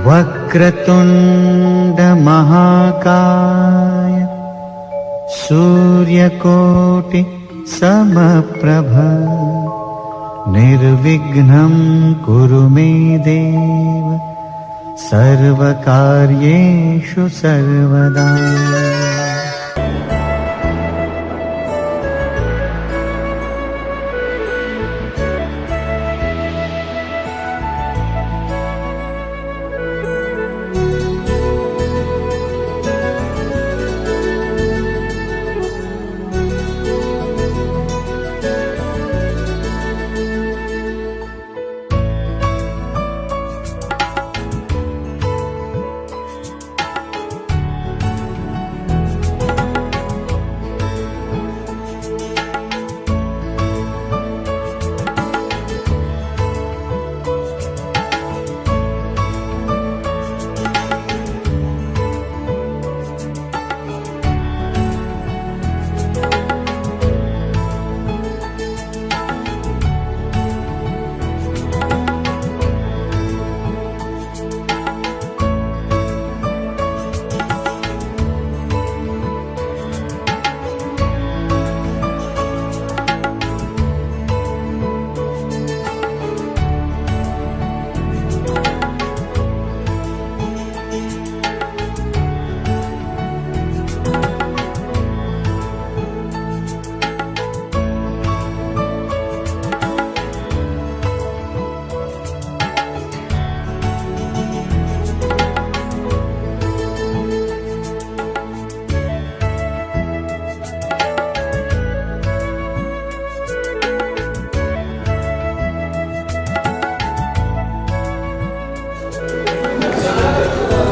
वक्रतुंड महाकाय सूर्यकोटि समप्रभ निर्विघ्नं कुरु मे देव सर्वकार्येषु सर्वदा।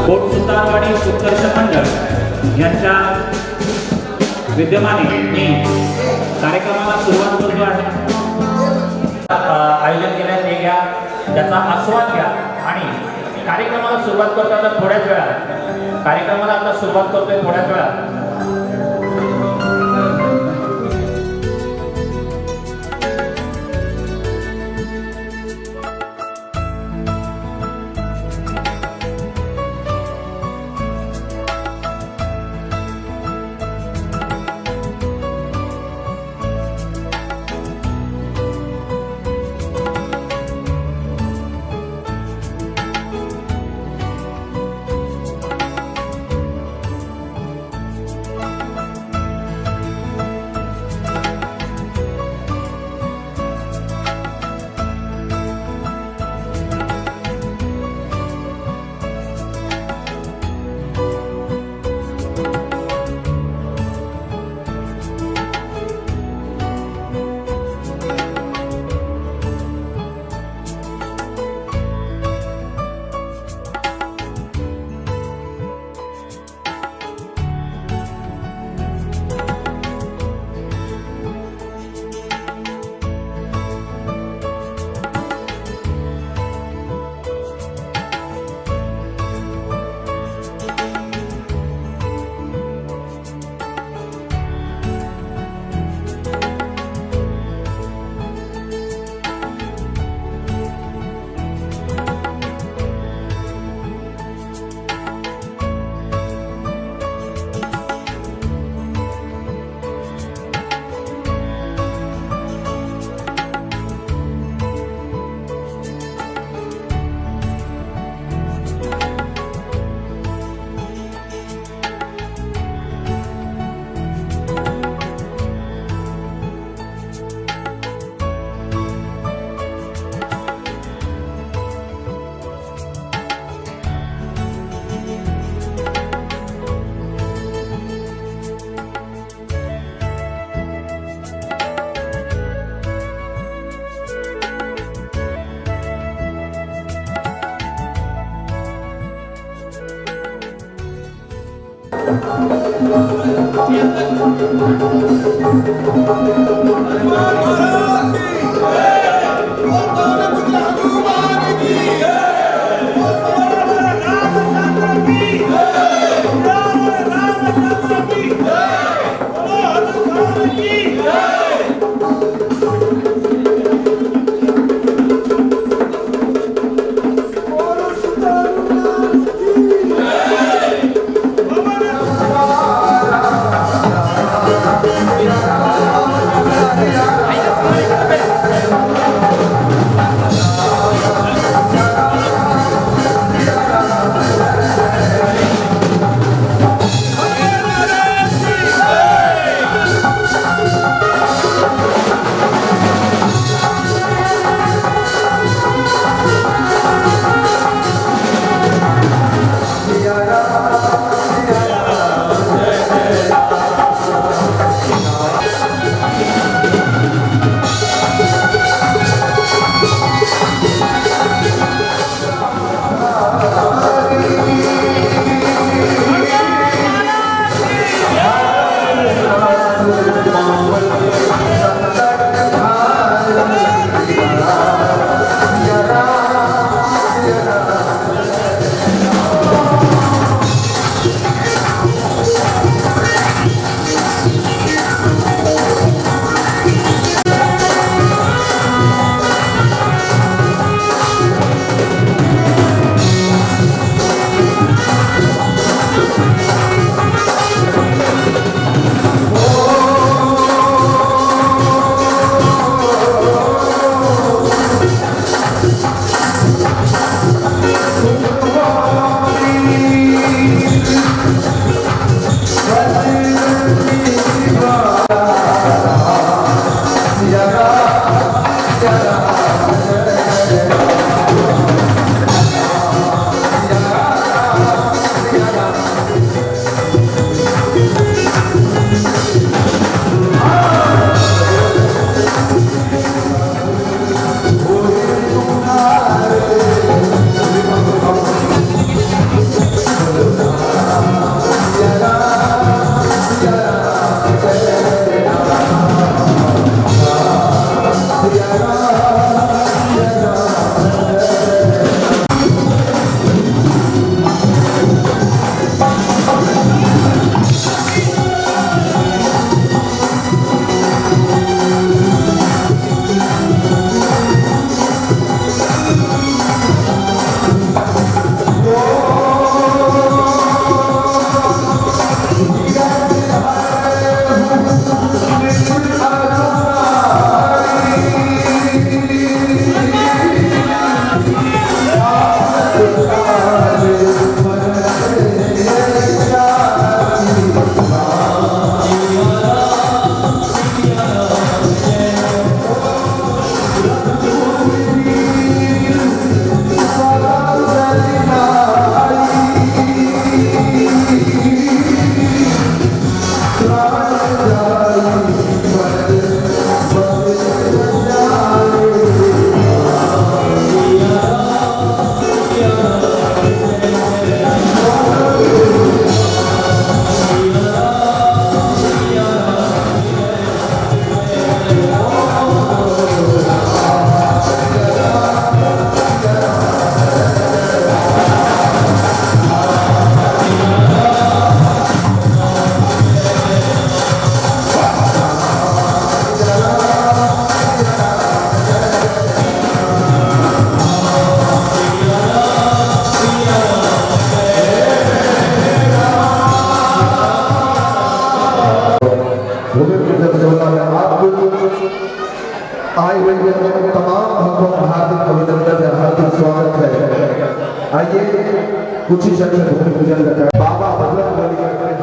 कोट सुतारवाडी उत्कर्ष मंडळ यांच्या विद्यमाने मी कार्यक्रमाला सुरुवात करतो आहे। आयोजन केल्यात ते घ्या, त्याचा आस्वाद घ्या आणि कार्यक्रमाला सुरुवात करताना थोड्याच वेळात कार्यक्रमाला आता सुरुवात करतोय थोड्याच वेळात आए हुए तमाम भक्तों का हार्दिक अभिनंदन है, हार्दिक स्वागत है। आइए कुछ ही क्षण में भूमि पूजन करते हैं। बाबा बजरंग बली करते हैं,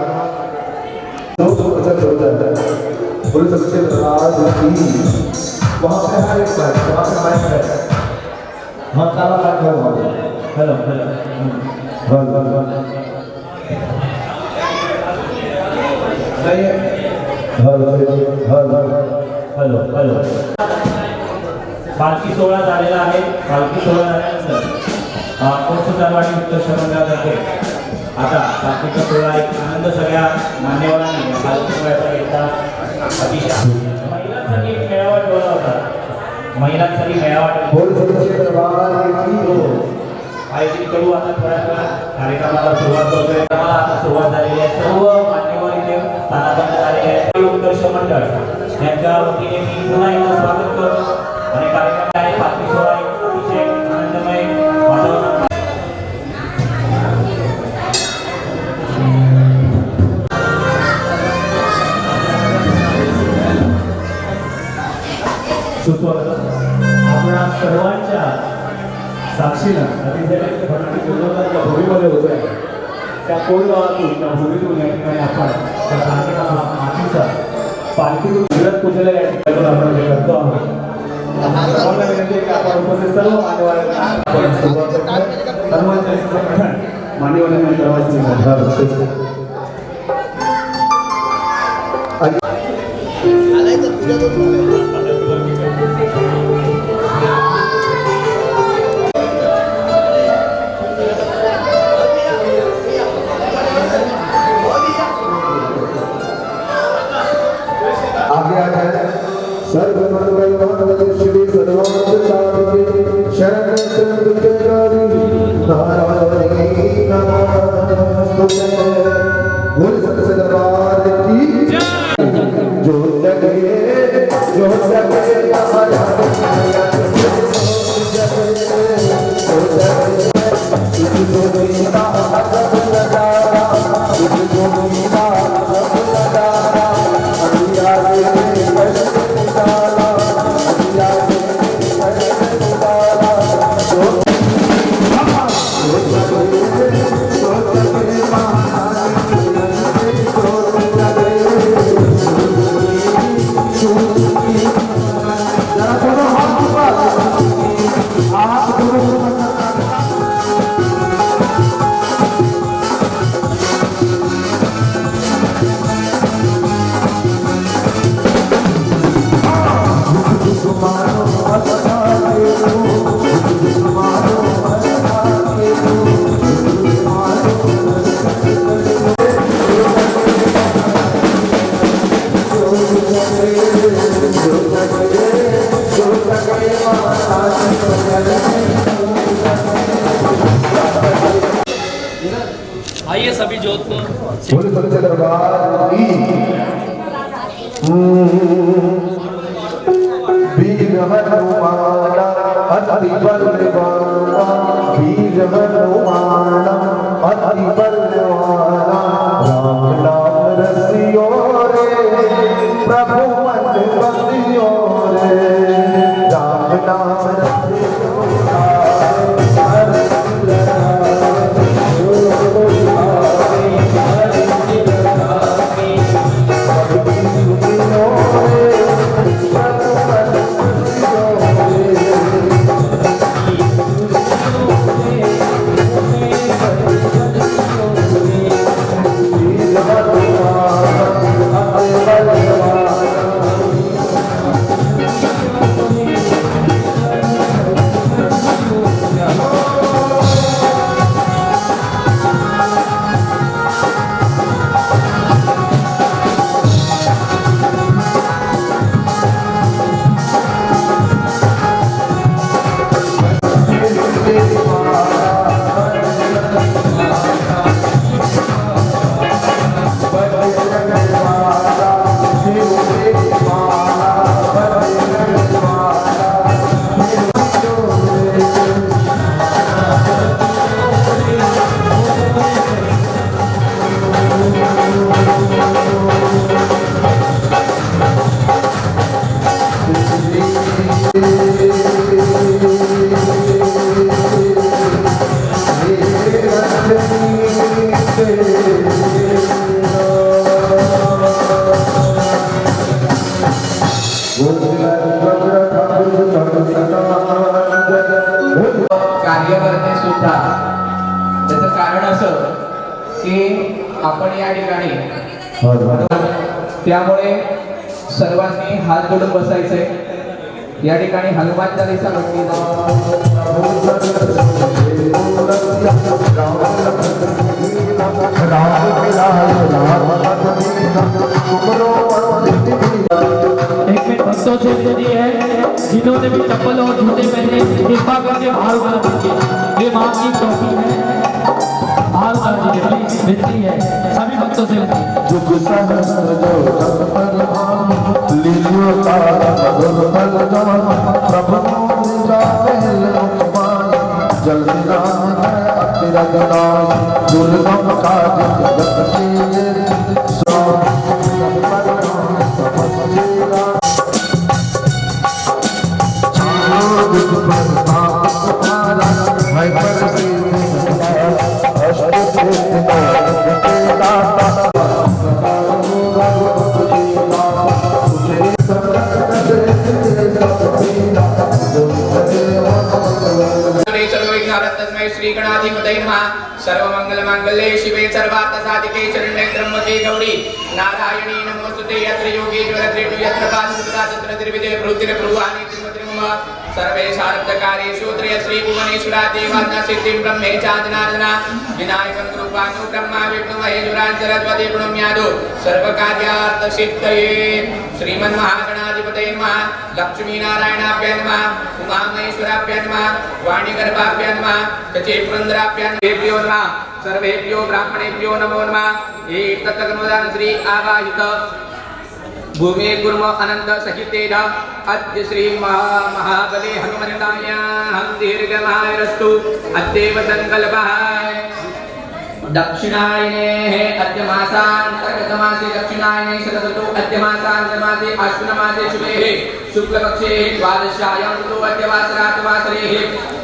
नौ तो वचन होता है बोले सबसे दरबार की वहाँ पे हर एक बार वहाँ पे माइक है। हाँ ताला लगा हुआ है। Hello hello hello hello hello पालखी सोहळा झालेला आहे। पालखी सोहळा झाल्यानंतर कोणसुद्धावाडी उत्तर मंडळातर्फे आता पालखीचा सोहळा एक आनंद सगळ्या मान्यवरांनी पालखी सोहळ्याचा घेतला। अतिशय महिलांसाठी मेळावा ठेवला होता, महिलांसाठी मेळावा आयोजित करू। आता थोड्याच वेळात कार्यक्रमाला सुरुवात करतोय। आता सुरुवात झालेली आहे, सर्व मान्यवर इथे स्थानापन्न झालेले आहेत। उत्कर्ष मंडळ यांच्या वतीने मी पुन्हा एकदा स्वागत करतो आणि कार्यक्रम आहे पालखी सोहळा अतिशय आनंदमय वातावरण। आपल्या सर्वांच्या साक्षीनं अतिशय भक्ती भूमीमध्ये होतोय। त्या कोळगावातून त्या भूमीतून या ठिकाणी आपण त्या पालखीचा मातीचा पालखीतून विरत पूजेला या ठिकाणी आपण हे करतो आहोत। सर्वांना विनंती आहे की आपण उपस्थित सर्व मान्यवरांना आपण सुरुवात करूया। सर्वांच्या पठण मान्यवरांनी करायचं। आगे आ जाए सर्वमंगल श्री सर्वार्थ साधिके शरण शरण नारायणी नमस्ते। बोल सकते दरबार की जो लगे आइए सभी जोधपुर बोले सच्चे दरबार की वीर हनुमाना अति बलवाना वीर हनुमाना अति बलवाना राम नाम रसियो रे प्रभु मन बसियो रे राम नाम रसियो कार्यकर्ते सुद्धा त्याचं कारण असं की आपण या ठिकाणी त्यामुळे सर्वांनी हात जोडून बसायचे या ठिकाणी हनुमान चालीसा म्हटली एक मिनट भक्तों से विनती है जिन्होंने भी चप्पल और जूते पहने कृपा करके हार उतार दीजिए ये माँ की टोपी है हार उतार दीजिए प्लीज विनती है सभी भक्तों से विनती श्री गणाधिपतये नमः सर्वमंगलमांगल्ये शिवे सर्वार्थसाधिके शरण्ये त्र्यंबके गौरी नारायणी नमोस्तुते यत्र योगे ज्वलत्रेषु यत्र पादुका तत्र त्रिविधे प्रवृत्तिरे प्रवाहानि त्रिमत्रि मम सर्वे सार्थकार्येषु त्रय श्री भुवनेश्वरा देवानां सिद्धिं ब्रह्मे चादनादना विनायकं कृपानु ब्रह्मा विष्णु महेश्वरां सरस्वती प्रणम्यादो सर्वकार्यार्थ सिद्धये श्रीमन्महागणाधिपतये नमः लक्ष्मी नारायणाभ्यां नमः उमामहेश्वराभ्यां नमः वाणीगर्भाभ्यां नमः चेपुरंद्राभ्यां देव्यो नमः सर्वेभ्यो ब्राह्मणेभ्यो नमो नमः ये तत्तगनुदान श्री आवाहित भूमि कुर्म अनंत सहितेन अद्य श्री महाबले हनुमन्तायां दीर्घमायुरस्तु अद्यैव संकल्पः दक्षिणायने अद्य मासान्तर्गतमासे दक्षिणायने शतऋतु अद्य मासान्तर्गतमासे अश्विनमासे शुभे शुक्लपक्षे द्वादश्यायां ऋतु अद्य वासरातवासरे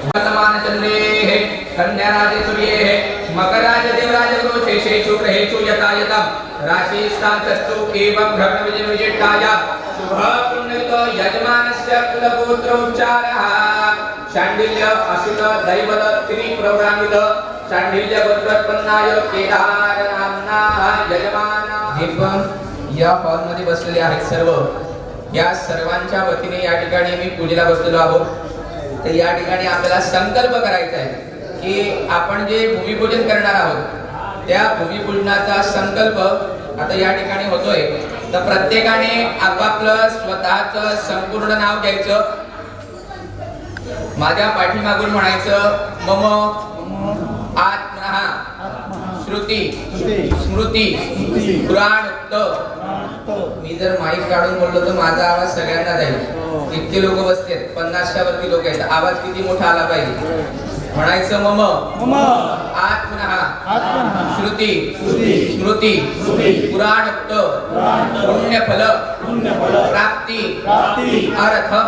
वर्तमानचन्द्रेः कन्याराजे सूर्येः मकराज देवराज गोचेषु ग्रहेषु यथायथं राशिस्थानस्तु एवं भ्रमणविजयविजिष्टाय शुभपुण्ययुतो यजमानस्य कुलपुत्रोच्चारः शाण्डिल्य अशुल दैवत त्रिप्रवरान्वित शाण्डिल्य गोत्रोत्पन्नाय केदार नामना यजमान हे पण या हॉलमध्ये बसलेले आहेत सर्व या सर्वांच्या वतीने या ठिकाणी मी पूजेला बसलेलो आहोत तर या ठिकाणी आपल्याला संकल्प करायचा आहे की आपण जे भूमिपूजन करणार आहोत त्या भूमिपूजनाचा संकल्प आता या ठिकाणी होतोय तर प्रत्येकाने आपापलं स्वतःचं संपूर्ण नाव घ्यायचं. माझ्या पाठीमागून म्हणायचं मम आत्मनः श्रुती स्मृती पुराणोक्त. मी जर माईक काढून बोललो तर माझा आवाज सगळ्यांना जाईल. इतके लोक बसतात, 50च्या वरती लोक आहेत. आवाज किती मोठा आला पाहिजे. म्हणायचं मम आत्मनः श्रुती स्मृती पुराणोक्त पुण्यफल प्राप्ती अर्थम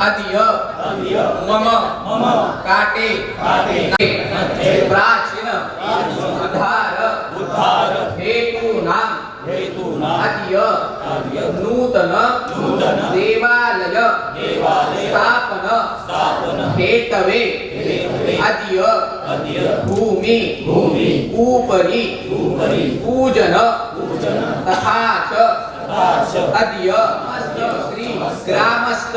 अधिय मम काटे प्राचीन उद्धार हेतूनां अधिय नूतन देवालय स्थापन हेतवे अधिय भूमि उपरि पूजन तथा च अधिय श्री ग्रामस्थ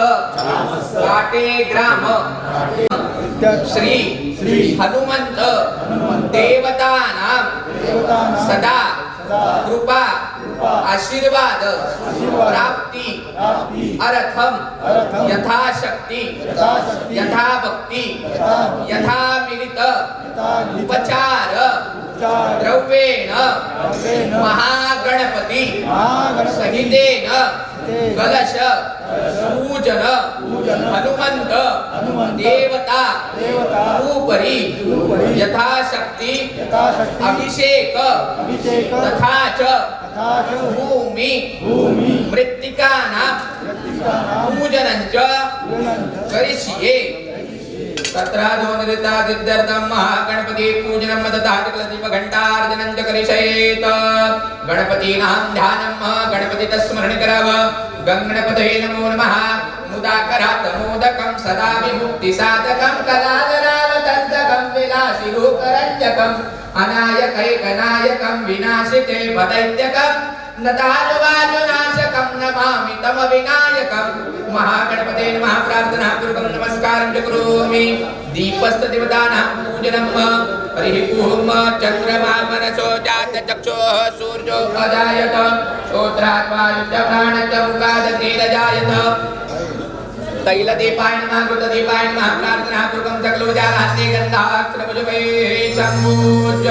काटे ग्राम श्री हनुमंत देवतानां सदा कृपा आशीर्वाद प्राप्ति अर्थम यथाशक्ति यथा भक्ति यथा मिलित उपचार द्रव्येण महागणपति सहितेन कलश पूजन हनुमंत देवता उपरि यथाशक्ति अभिषेक तथा च भूमि मृत्तिकानां पूजनं च करिष्ये. तत्रादोनितादित्यर्थं महागणपति पूजनं मदतादिकलदीपघण्टार्जनं च करिष्येत. गणपतीनां ध्यानं गणपति तस्मरणं कराव. गणपतये नमो नमः. मुदाकरात् मोदकं सदा विमुक्तिसाधकं कलाधरावतन्तकं विलासिरूपरञ्जकं अनायकैकनायकं विनाशिते पदैत्यकं नदानुवानुनाशकं नमामि तम विनायकं. महागणपते नमः. प्रार्थना पूर्वकं नमस्कारं च करोमि. दीपस्तदेवतानां पूजनं हरिः ओम्. चन्द्रमा मनसो जातचक्षुः सूर्यो अजायत श्रोत्रात् वायुश्च प्राणश्च मुखादग्निरजायत. तैलदीपाय नमः. कृतदीपाय नमः. प्रार्थना पूर्वकं सकलोजारान्ते गन्धाक्षरभुजवे सम्पूज्य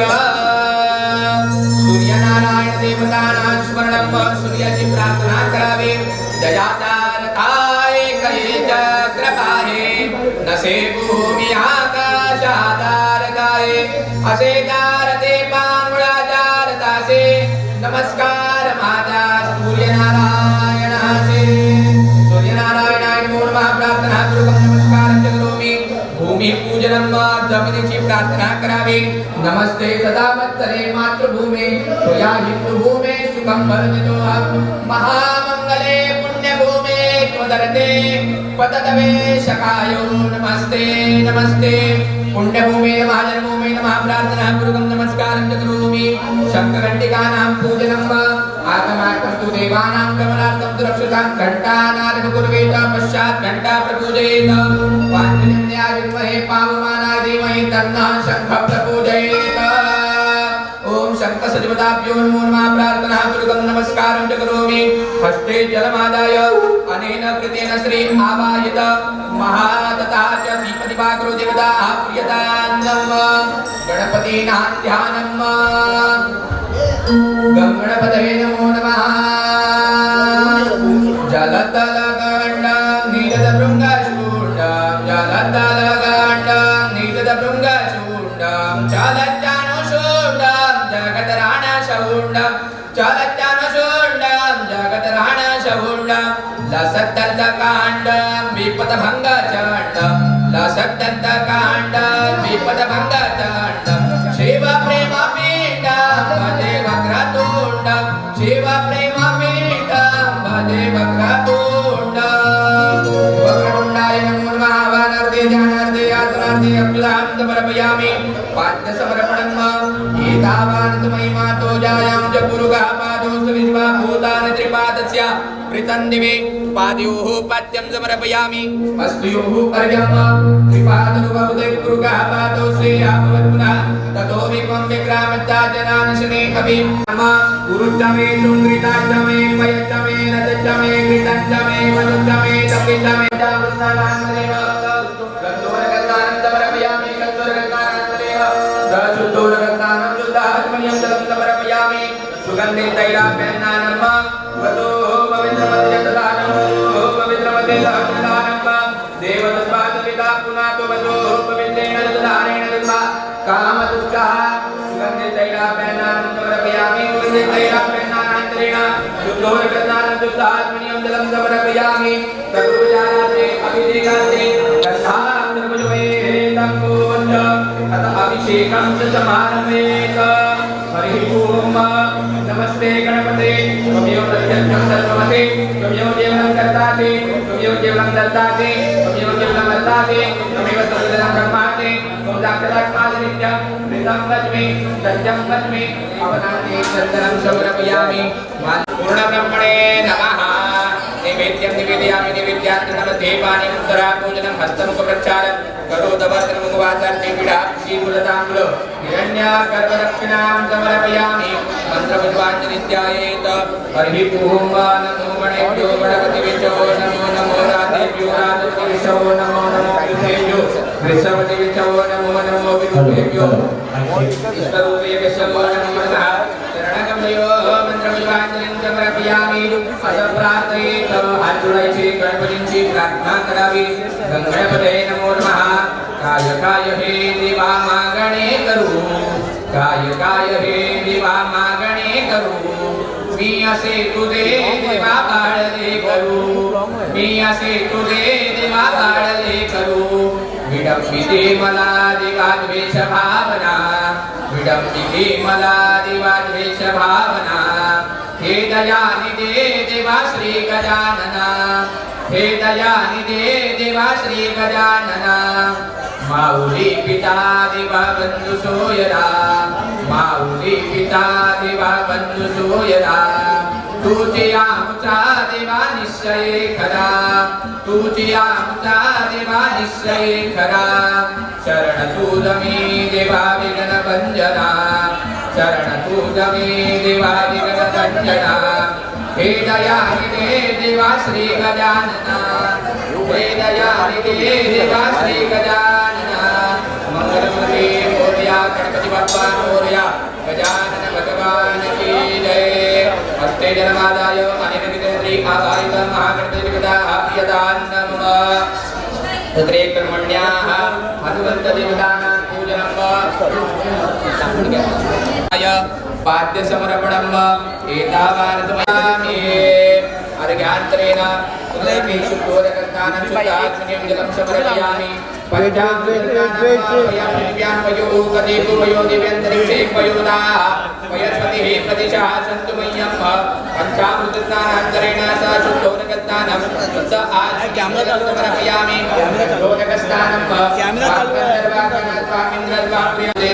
सूर्यनारायण देवतानां स्मरणं सूर्याची प्रार्थना करावी. जयातारताय कये चक्रपाहे नसे भूमि आकाशातारकाये असे दारते पांगुळाचारतासे. नमस्कार माझा सूर्यनारायणाचे. सूर्यनारायणाय नमो नमः. प्रार्थना पूर्वकं नमस्कारं च करोमि. भूमिपूजनं जमिनीची प्रार्थना करावी. नमस्ते सदा वत्सले मातृभूमे त्वया हिंदुभूमे सुखं वर्धितो महामंगले पुण्यभूमे त्वदरते पततवे शकायो. नमस्ते नमस्ते. पुण्यभूमे नमः जन्मभूमे नमः. प्रार्थना पूर्वकं नमस्कारं च करोमि. शंखघण्टिकानां पूजनम् आगमार्थं तु देवानां गमनार्थं तु रक्षतां घण्टानादं कुर्वेत. पश्चात् घण्टा प्रपूजयेत. पाञ्चजन्याय विद्महे पावमानाय धीमहि तन्नः शङ्खः प्रपूजयेत. ओम शङ्खसदेवताभ्यो नमो नमः. प्रार्थना पूर्वकं नमस्कारं च करोमि. हस्ते जलमादाय अनेन कृतेन श्री आवाहित महादता च दीपदिवाकरो देवता प्रियतान्नम. गणपतीनां ध्यानं गणपतये नमो नमः. जलतलगण्डं नीलदभृङ्गचूडं जलतलगण्डं नीलदभृङ्गचूडं चलच्चानुषूडं जगतराणशूडं चलच्चानुषूडं जगतराणशूडं लसद्दन्तकाण्डं विपदभङ्गचण्डं लसद्दन्तकाण्डं विपदभङ्गचण्डं शिवप्रेमपीठं भजे वक्रतुण्डं शिवप्रेमपीठं भजे वक्रतुण्डं. वक्रतुण्डाय नमो नमः. वानार्थे ध्यानार्थे यातनार्थे अभ्युदां समर्पयामि. पाद्यसमर्पणम् एतावान् महिमातो जायां च पुरुगः पादो सुविश्वा भूतानि त्रिपादस्य कृतं दिवे पादयोः पाद्यं समर्पयामि हस्तयोः अर्घ्यं त्रिपादनुबहुते पुरुषः पादौ श्रेयाभवत्पुनः ततो विक्वं विक्रामच्चाजनानशने कवि गुरुच्चमे सुङ्गृताच्चमे पयच्चमे रजच्चमे कृतच्चमे मधुच्चमे तपिच्चमे चावृत्तानान्तरेव गन्धोरगन्धानं समर्पयामि गन्धोरगन्धानान्तरेव सशुद्धोरगन्धानं शुद्धात्मनियं जलं समर्पयामि सुगन्धिं तैलाभ्यन्नानं वदो पवित्रमध्यदानं पवित्रमध्यदानं देवदत्पादपिता पुनातो वदो पवित्रेण ददानेन दत्वा कामदुष्टः सुगन्धिं तैलाभ्यन्नानं समर्पयामि सुगन्धिं तैलाभ्यन्नानान्तरेण शुद्धोरगन्धानं शुद्धात्मनियं जलं समर्पयामि सर्वजानाते अभिषेकान्ते अभिषेकं च समारभेत हरिः ओम नमस्ते गणपते त्वमेव प्रत्यक्षं सर्वमते त्वमेव केवलं कर्तासि त्वमेव केवलं दत्तासि त्वमेव केवलं वर्तासि त्वमेव सर्वदा ब्रह्मासि त्वं साक्षात्मासि नित्यं मृतं वच्मि सत्यं वच्मि अवनाते चन्दनं समर्पयामि पूर्णब्रह्मणे नमः नैवेद्यं निवेदयामि नैवेद्यान्तरमध्ये पाणिं उत्तरा पूजनं हस्तमुखप्रक्षालनं करोदवर्तनमुखवाचार्थे पीडाक्षीकुलताम्बुल हिरण्याकर्मदक्षिणां समर्पयामि मन्त्रपुष्पाञ्जलिध्यायेत हरिः ओम नमो गणेभ्यो गणपतिभ्यो नमो नमो राधेभ्यो राधपतिभ्यो नमो नमो विभुभ्यो वृषभतिभ्यो नमो नमो विभुभ्यो ईश्वरूपेभ्यो नमो नमः शरणगमयो मन्त्रपुष्पाञ्जलिं समर्पयामि असप्रार्थयेत हात जोडायचे गणपतींची प्रार्थना करावी गणपते नमो नमः काय काय हे देवा मागणे करू काय काय हे देवा मागणे करू मी असे तुझे देवा बाळले करू मी असे तुझे देवा बाळले करू विडंबिते मला देवा द्वेष भावना विडंबिते मला देवा द्वेष भावना हे दयानिधे देवा श्री गजानना हे दयानिधे देवा श्री गजानना माऊली पिता देवा बंधु सोयरा माऊली पिता देवा बंधु सोयरा तुझे आमचा देवा निश्चय खरा तुझे आमचा देवा निश्चय खरा शरण तुझमी देवा विघ्न भंजना शरण तुझमी देवा विघ्न भंजना हे दयानिधे देवा श्री गजानना हे दयानिधे देवा श्री गजानना मंगलमूर्ते मोरया गणपति बप्पा मोरया गजानन भगवान की जय हस्ते जलमादाय अनिर्विद्री आवाहित महागणपति विदा प्रियदान्नम तत्रे कर्मण्याः हनुमन्त देवतानां पूजनं पाद्य समर्पणम् एतावानतमयामि अर्घ्यान्तरेण उदयमेषु पूरकर्तानं शुद्धात्मनियं जलं समर्पयामि पयो दिव्यन्तरिक्षे पयोदाः पयस्पतिः प्रतिशः सन्तु मह्यं पञ्चामृतस्नानान्तरेण स शुद्धोदकस्नानं स आज्ञामृतं समर्पयामि लोकस्नानं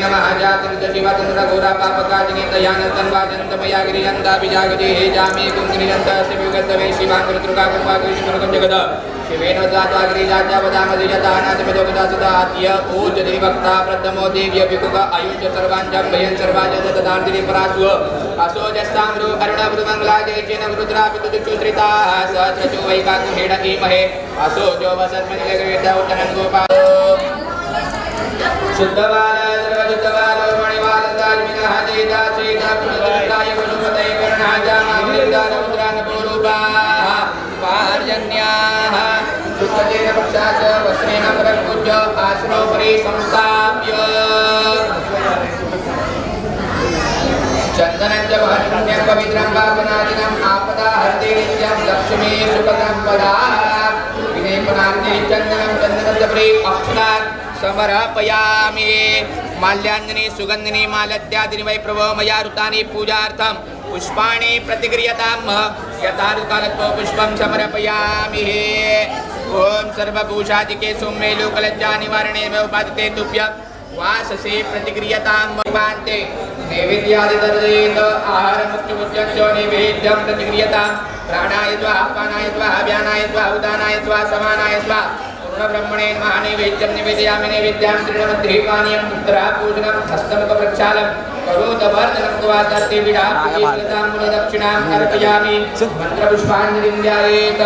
नमः जातृशिवचन्द्रघोरा पापकाजिनी दयानन्दन्वाजन्तमया गिरियन्दाभिजागजे हे जामे कुङ्गिरियन्तस्यविगतवे शिवाङ्गृतृका कुम्भागृष्णुर्गं जगद शिवेन जात्वाग्रिजात्यावदामदिजतानातिमदोगदासुदात्य पूज्यते वक्ता प्रथमो देव्य विकुग आयुष्य सर्वाञ्जं भयं सर्वाज ददान्तिनि परासु असोजस्ताम्रो करुणावृतमङ्गलाजयचेन रुद्रापितुचुश्रिताः सहस्रचो वैकाकुहेण ईमहे असोजो वसन्मनिलगवेदा उच्चनं गोपालो शुद्धवाला सर्वशुद्धवालो मणिवालदाज्मिनः चेता चेता पुनरुद्धाय पशुपतये कर्णाजामाविरुद्धारमुद्रानपोरूपाः वार्जन्याः शुद्धतेन पक्षाच वस्त्रेण परपूज्य आसनोपरि संस्थाप्य चन्दनञ्च महत्पुण्यं पवित्रं पावनादिनम् आपदा हरते नित्यं लक्ष्मी सुखदं पदा विनेपनार्थे चन्दनं चन्दनस्य अक्षरात् समर्पयामि माल्याञ्जनी सुगन्धिनी मालत्यादिनि वै प्रभो मया ऋतानि पूजार्थं पुष्पाणि प्रतिक्रियतां यथा ऋकालत्व पुष्पं समर्पयामि ओम सर्वभूषादिके सौम्ये लोकलज्जा निवारणे उपादिते तुभ्यं वाससे प्रतिक्रियतां वान्ते नैवेद्यादिदर्शयेत आहारमुख्यमुख्यञ्च नैवेद्यं प्रतिक्रियतां प्राणाय स्वाहा अपानाय स्वाहा व्यानाय स्वाहा उदानाय स्वाहा समानाय स्वाहा पूर्णब्रह्मणे नमः नैवेद्यं निवेदयामि नैवेद्यां तृणमध्येपानीयं पुत्रः पूजनं हस्तमुखप्रक्षालं करोतवर्धनं कुवातार्ते विडाप्येतां मूलदक्षिणां अर्पयामि मन्त्रपुष्पाञ्जलिं ध्यायेत्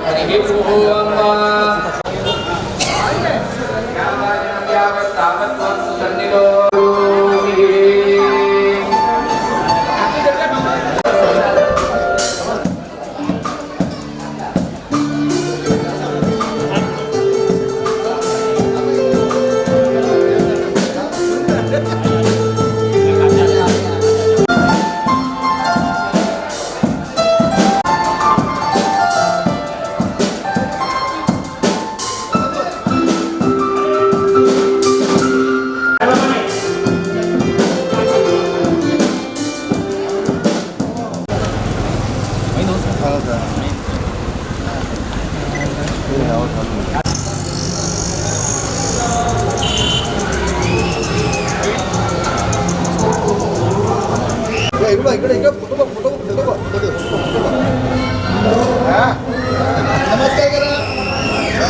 हरिः ओम् यावत्तावत्त्वं सुसन्निधो इकडे फोटो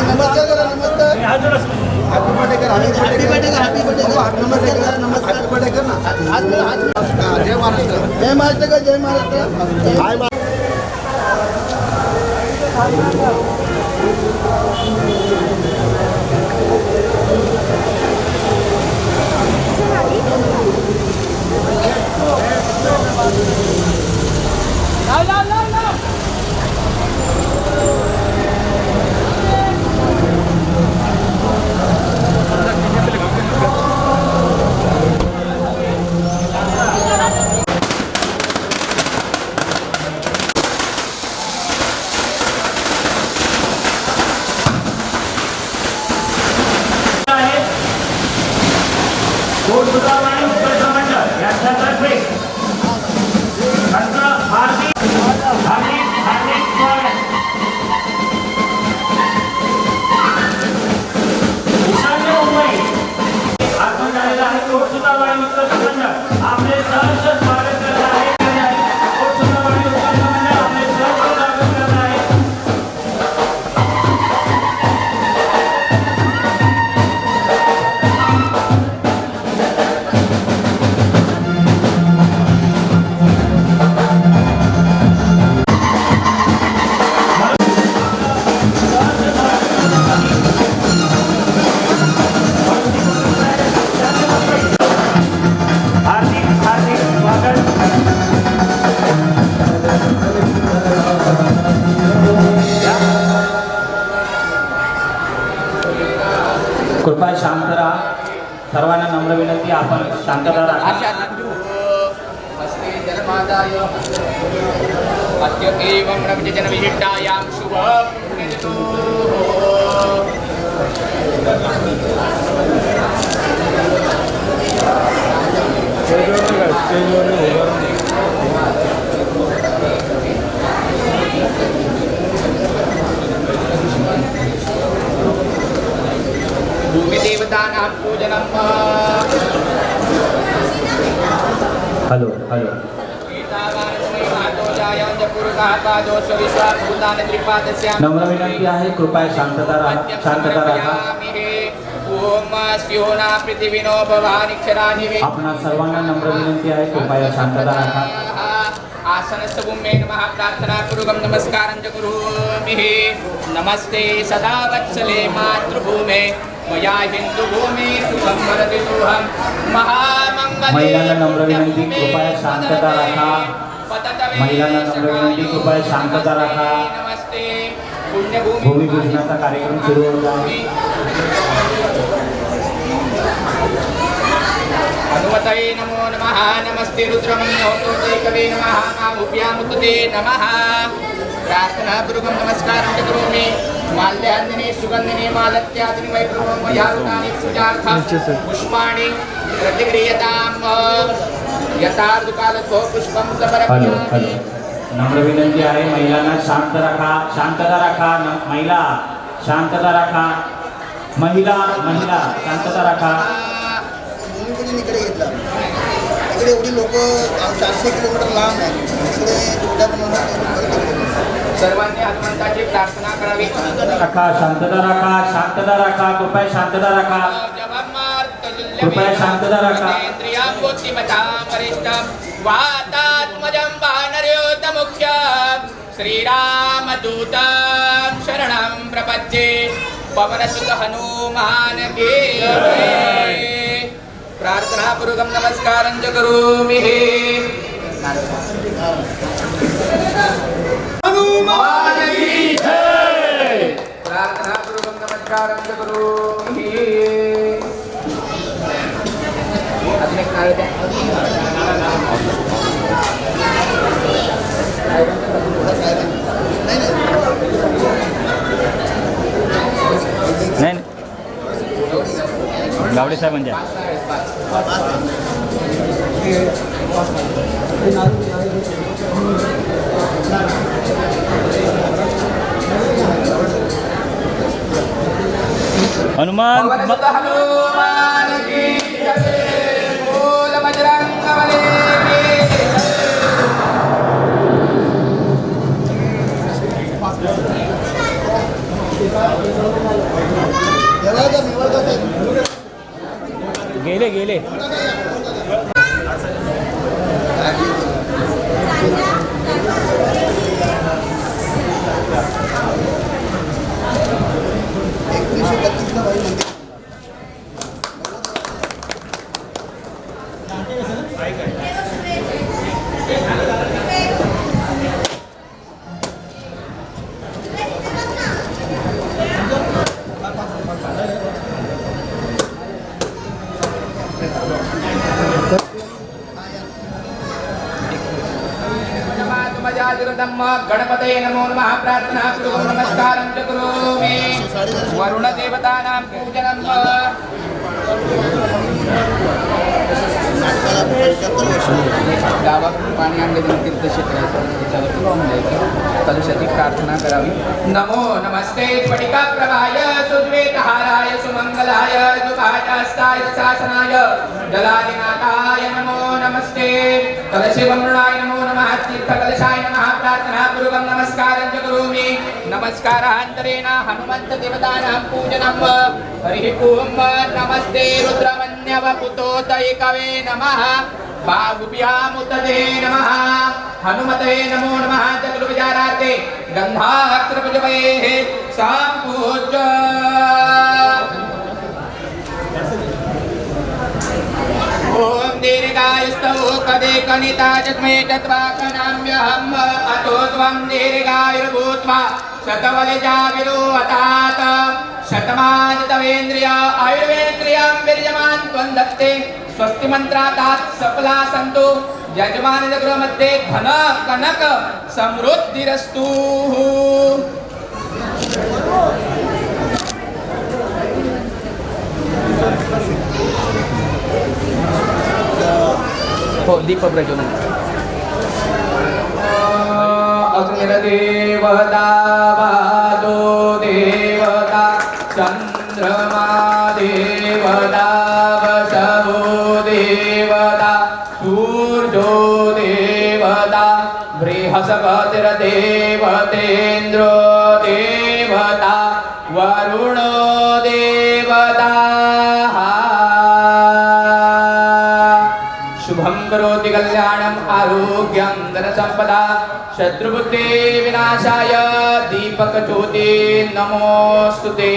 नमस्कार करा नमस्कार हॅपी बर्थडे कर ना जय महाराष्ट्र जय महाराष्ट्र कृपया शांत राहा. सर्वांना नम्र विनंती, आपण शांतता राखा. विशिष्टायां शुभ भूमिदेवतानां पूजनं हॅलो हॅलो नम्र विनंती आहे, कृपया शांतता राखा. आपणा सर्वांना नम्र विनंती आहे, कृपया शांतता राखा. आसनस्थ भूमे नमः प्रार्थना कुरुगम नमस्कारं च करोमि. नमस्ते सदा वत्सले मातृभूमे मया हिंदू भूमी सुखं वरति तुहं महामंगले. महिलांना नम्र विनंती, कृपया शांतता राखा. महिलांना नम्र विनंती, कृपया शांतता राखा. नमस्ते पुण्यभूमी भूमिपूजनाचा कार्यक्रम सुरू होत आहे. हनुमते नमो नमः. नमस्ते रुद्रमन्योते कवे नमः. माभुभ्यामुते नमः. प्रार्थना पूर्वकं नमस्कारं च करोमि. माल्यान्दिनी सुगन्धिनी मालत्यादिनी वैभवं मयारुणानि पूजार्थं पुष्पाणि प्रतिगृह्यताम्. यथार्धकालतो पुष्पं हॅलो समर्पयामि. हॅलो नम्र विनंती आहे, महिलांना शांत राखा. शांतता राखा. महिला शांतता राखा. महिला शांतता राखा. तिकडे एवढी लोक 400 किलोमीटर लांब आहे तिकडे छोट्या प्रमाणात सर्वांनी हनुमंताची प्रार्थना करावी. राखा, शांतता राखा, शांतता राखा, कृपया शांतता राखा, कृपया शांतता राखा. वातात्मजं वानरयोतमुख्यं श्रीरामदूतं शरणं प्रपद्ये. पवनसुत हनुमान के प्रार्थना पूर्वकं नमस्कारं च करोमि. हनुमान की जय. प्रार्थना पूर्वकं नमस्कारं च करोमि. अजून एक नारळ द्या. नाही गावडे साहेबांच्या हनुमान पवनसुत हनुमान की जय. बोल बजरंगबली की गेले गेले. गणपतये नमो नमः. प्रार्थना पूर्वकं नमस्कारं च करोमि. वरुण देवतानां पूजनं गावाकडून पाणी आणले तीर्थक्षेत्राचं त्याच्यावरती वाहून द्यायचं. कलशाची प्रार्थना करावी. नमो नमस्ते स्फटिका प्रभाय सुद्वेतहाराय सुमंगलाय दुभाटास्ताय शासनाय जलादिनाथाय नमो नमस्ते. कलशे वमृणाय नमो नमः. तीर्थकलशाय नमः. प्रार्थना पूर्वकं नमस्कारं च करोमि. नमस्कारान्तरेण हनुमन्त देवतानां पूजनं. हरिः ओम्. नमस्ते रुद्रमन्यवपुतोदये कवे नमः. बाहुभ्यामुतते नमः. हनुमते नमो नमः. चतुर्विचारार्थे गन्धाक्षरपुजपयेः सम्पूज्य ओम दीर्घायुस्तौ कदे कनिता जग्मे तत्वाकनाम्यहम् अतो त्वं दीर्घायुर्भूत्वा शतवलिजाविरोहतात्. शतमानि तवेन्द्रिय आयुर्वेन्द्रियं विर्यमान् त्वं दत्ते. स्वस्ति मंत्रातात सफला संतो. यजमान गृहमध्ये धन कनक समृद्धिरस्तु. हो दीप प्रज्वलन. अग्निर्देवता वादो देवता चंद्रमा देवता वसवो देवता सूर्यो देवता बृहस्पतिर्देवतेन्द्रो देवता वरुणो देवता. शुभं करोति कल्याणम् आरोग्यं धनसम्पदा. शत्रुबुद्धि विनाशाय दीपकज्योति नमोस्तुते.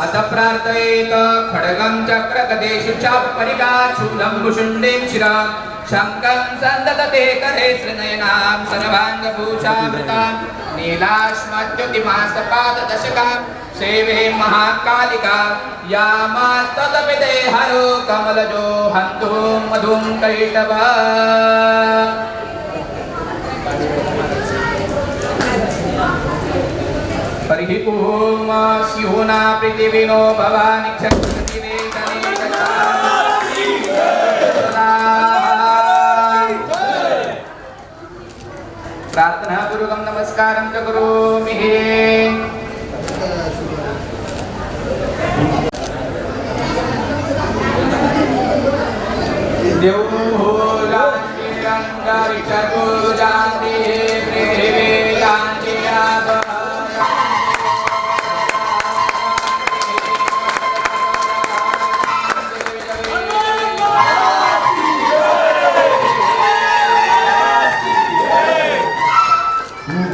अथ प्रार्थयेत खड्गं चक्रगदेषु चापरिका शूलं भुषुण्डीं शिरां शङ्खं सन्ददते करे श्रीनयनां सर्वाङ्गभूषामृतां नीलाश्मद्युतिमासपाददशकां सेवे महाकालिका यामास्तदपिते हरो कमलजो हन्तुं मधुं कैटवा. हरिः ओम. स्यूना पृथिवीनो भवानि प्रार्थना पूर्वकं नमस्कारं च करोमि.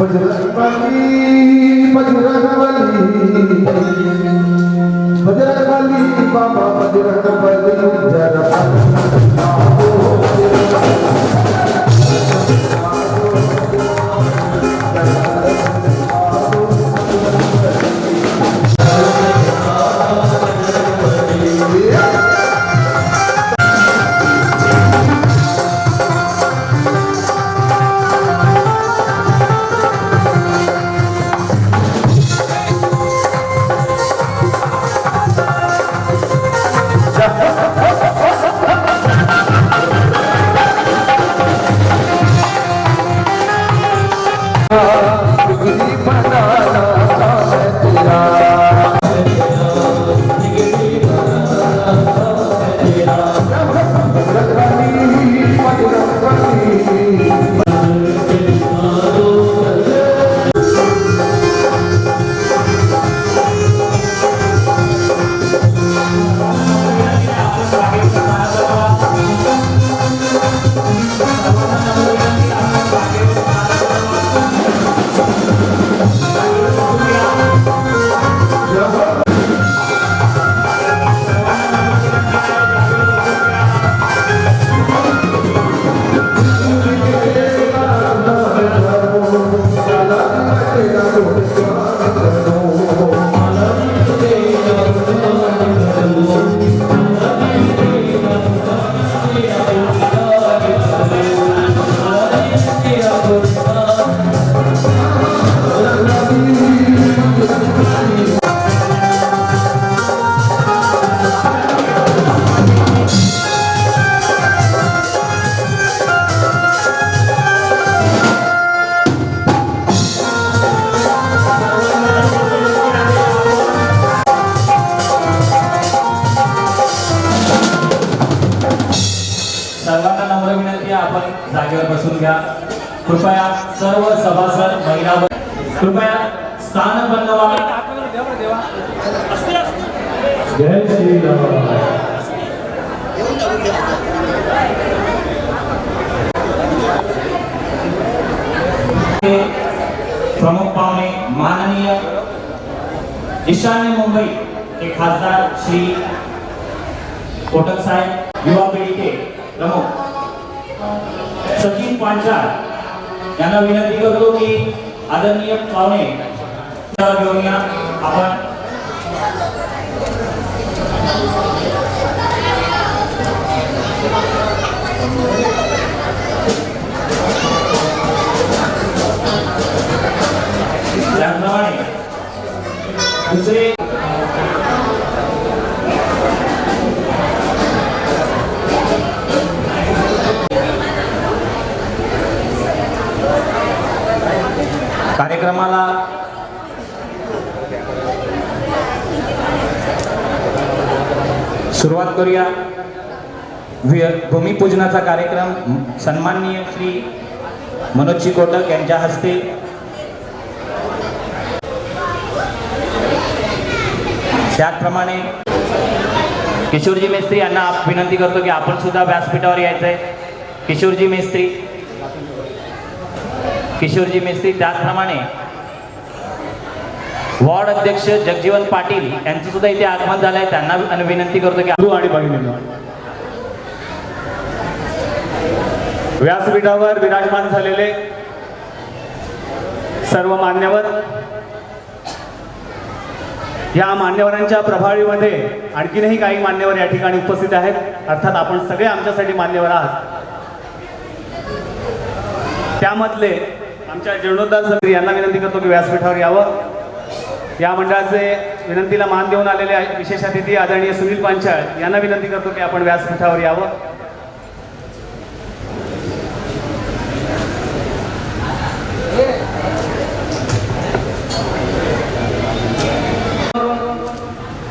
बजरंगबली बजरंगबली बजरंगबली बाबा बजरंगबली सर्वांना नम्र विनंती आहे, आपण जागेवर बसून घ्या. कृपया सर्व सभासद महिला कृपया स्थान बनवा. जय श्रीराम. येऊन प्रमुख पाहुणे माननीय ईशान्य मुंबई के खासदार श्री कोटक साहेब, युवा पिढी के प्रमुख सचिन पांचाळ यांना विनंती करतो की आदरणीय पाहुणे घेऊन या. आपण त्याप्रमाणे दुसरे कार्यक्रमाला सुरुवात करूया. भूमिपूजनाचा कार्यक्रम सन्माननीय श्री मनोजजी कोटक यांच्या हस्ते त्याचप्रमाणे किशोरजी मेस्त्री यांना विनंती करतो की आपण सुद्धा व्यासपीठावर यायचंय. किशोरजी मेस्त्री त्याचप्रमाणे वॉर्ड अध्यक्ष जगजीवन पाटील यांचं सुद्धा इथे आगमन झालंय. त्यांना विनंती करतो की आणि बहिणींनो, व्यासपीठावर विराजमान झालेले सर्व मान्यवर, या मान्यवरांच्या प्रभावीमध्ये आणखीनही काही मान्यवर या ठिकाणी उपस्थित आहेत. अर्थात आपण सगळे आमच्यासाठी मान्यवर आहात. त्यामधले आमच्या जीर्णोद्धार समिती यांना विनंती करतो की व्यासपीठावर यावं. या मंडळाचे विनंतीला मान देऊन आलेले विशेष अतिथी आदरणीय सुनील पांचाळ यांना विनंती करतो की आपण व्यासपीठावर यावं.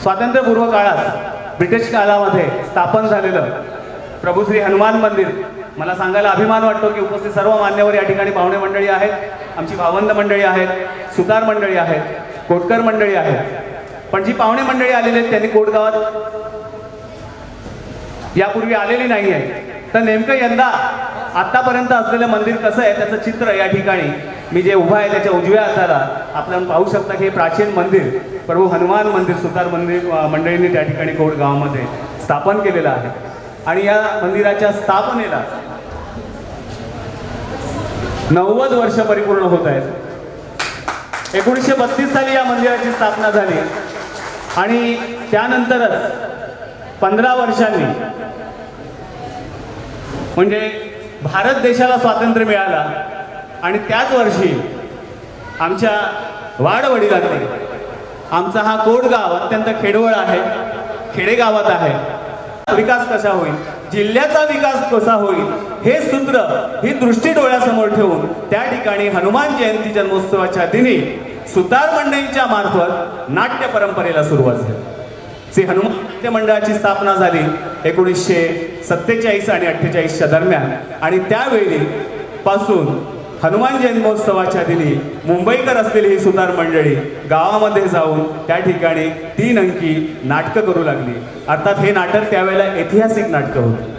स्वातंत्र्यपूर्व काळात ब्रिटिश काळामध्ये स्थापन झालेलं प्रभू श्री हनुमान मंदिर. मला सांगायला अभिमान वाटतो की उपस्थित सर्व मान्यवर या ठिकाणी पाहुणे मंडळी आहेत, आमची भावंड मंडळी आहेत, सुतार मंडळी आहेत, कोटकर मंडळी आहेत. पण जी पाहुणे मंडळी आलेली आहेत त्यांनी कोटगावात यापूर्वी आलेली नाही आहे. तर नेमकं यंदा आतापर्यंत असलेलं मंदिर कसं आहे त्याचं चित्र या ठिकाणी मी जे उभा आहे त्याच्या उजव्या हाताला आपण पाहू शकता की हे प्राचीन मंदिर प्रभू हनुमान मंदिर सुतार मंदिर मंडळींनी त्या ठिकाणी कोट गावामध्ये स्थापन केलेलं आहे. आणि या मंदिराच्या स्थापनेला 90 वर्ष परिपूर्ण होत आहेत. 1932 साली या मंदिराची स्थापना झाली आणि त्यानंतरच 15 वर्षांनी म्हणजे भारत देशाला स्वातंत्र्य मिळाला आणि त्याच वर्षी आमच्या वाडवडिलांनी आमचा हा कोटगाव अत्यंत खेडवळ आहे, खेडेगावात आहे. विकास कसा होईल, जिल्ह्याचा विकास कसा होईल हे सूत्र ही दृष्टी डोळ्यासमोर ठेवून त्या ठिकाणी हनुमान जयंती जन्मोत्सवाच्या दिनी सुतार मंडळींच्या मार्फत नाट्य परंपरेला सुरुवात झाली. श्री हनुमान नाट्य मंडळाची स्थापना झाली 1947 आणि 48च्या दरम्यान आणि त्यावेळी पासून हनुमान जन्मोत्सवाच्या दिनी मुंबईकर असलेली ही सुतार मंडळी गावामध्ये जाऊन त्या ठिकाणी 3 अंकी नाटकं करू लागली. अर्थात हे नाटक त्यावेळेला ऐतिहासिक नाटकं होतं.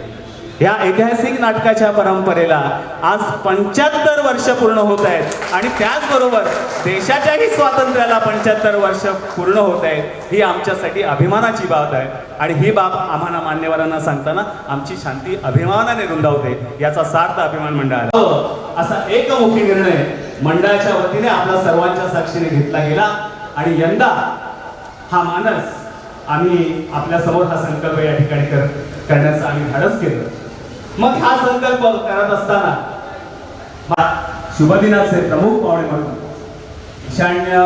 ह्या ऐतिहासिक नाटकाच्या परंपरेला आज 75 वर्ष पूर्ण होत आहेत आणि त्याचबरोबर देशाच्याही स्वातंत्र्याला 75 वर्ष पूर्ण होत आहेत. ही आमच्यासाठी अभिमानाची बाब आहे आणि ही बाब आम्हाला मान्यवरांना सांगताना आमची शांती अभिमानाने रुंदावते. याचा सार्थ अभिमान मंडळाला असा एकमुखी निर्णय मंडळाच्या वतीने आपल्या सर्वांच्या साक्षीने घेतला गेला आणि यंदा हा मानस आम्ही आपल्या समोर हा संकल्प या ठिकाणी करण्याचा आम्ही धाडस केलं. मग हा संकल्प करत असताना शुभदिनाचे प्रमुख पाहुणे म्हणून ईशान्य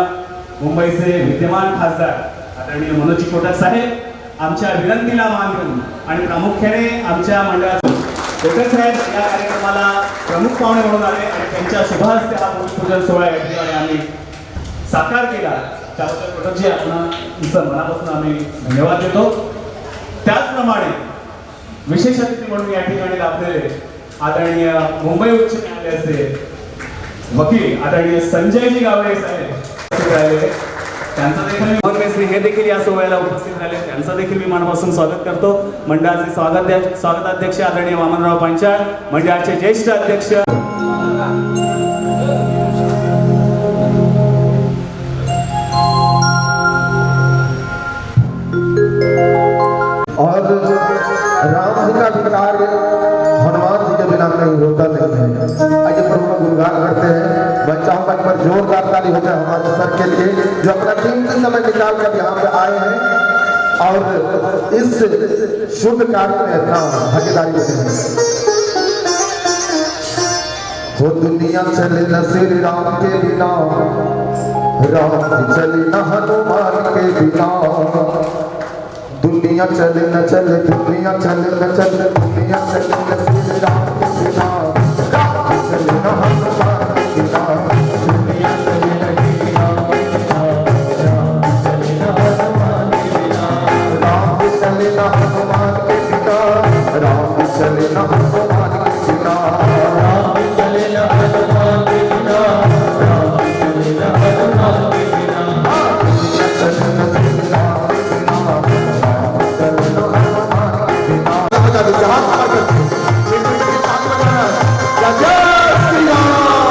मुंबईचे विद्यमान खासदार आदरणीय मनोजी कोटक साहेब आमच्या विनंतीला मान देऊन आणि प्रामुख्याने आमच्या मंडळातून कोटक साहेब या कार्यक्रमाला प्रमुख पाहुणे म्हणून आले आणि त्यांच्या शुभहस्ते हा भूमिपूजन सोहळा या ठिकाणी आम्ही साकार केला. त्याबद्दल कोटकजी तुमचं मनापासून आम्ही धन्यवाद देतो. त्याचप्रमाणे विशेष अतिथी म्हणून या ठिकाणी लाभलेले आदरणीय मुंबई उच्च न्यायालयाचे वकील आदरणीय संजयजी गावडे साहेब राहिले, त्यांचा देखील हे देखील या सोहळ्याला उपस्थित झाले. त्यांचं देखील मी मनापासून स्वागत करतो. मंडळाचे स्वागताध्यक्ष आदरणीय वामनराव पांचाळ, मंडळाचे ज्येष्ठ अध्यक्ष और राम जी का भी कार्य हनुमान जी के बिना कहीं होता नहीं है. आइए प्रभु का गुणगान करते हैं. मैं चाहूंगा एक बार जोरदार ताली हो जाए हमारे सर के लिए जो अपना कीमती समय निकाल कर यहाँ पे आए हैं और इस शुभ कार्य में अपना भागीदारी देते हैं. वो दुनिया चले न श्री राम के बिना, राम चले न हनुमान के बिना. दुनिया चले न चले, दुनिया चले न चले, दुनिया चले न श्री राम के बिना, राम चले न हनुमान के बिना. दुनिया चले न श्री राम के बिना, राम चले न हनुमान के बिना. राम चले न हनुमान के बिना, राम चले न हनुमान के बिना. राम चले न हनुमान के बिना, राम चले न हनुमान के बिना. दुनिया चले न श्री राम के बिना, राम चले न हनुमान के बिना. जय श्री राम.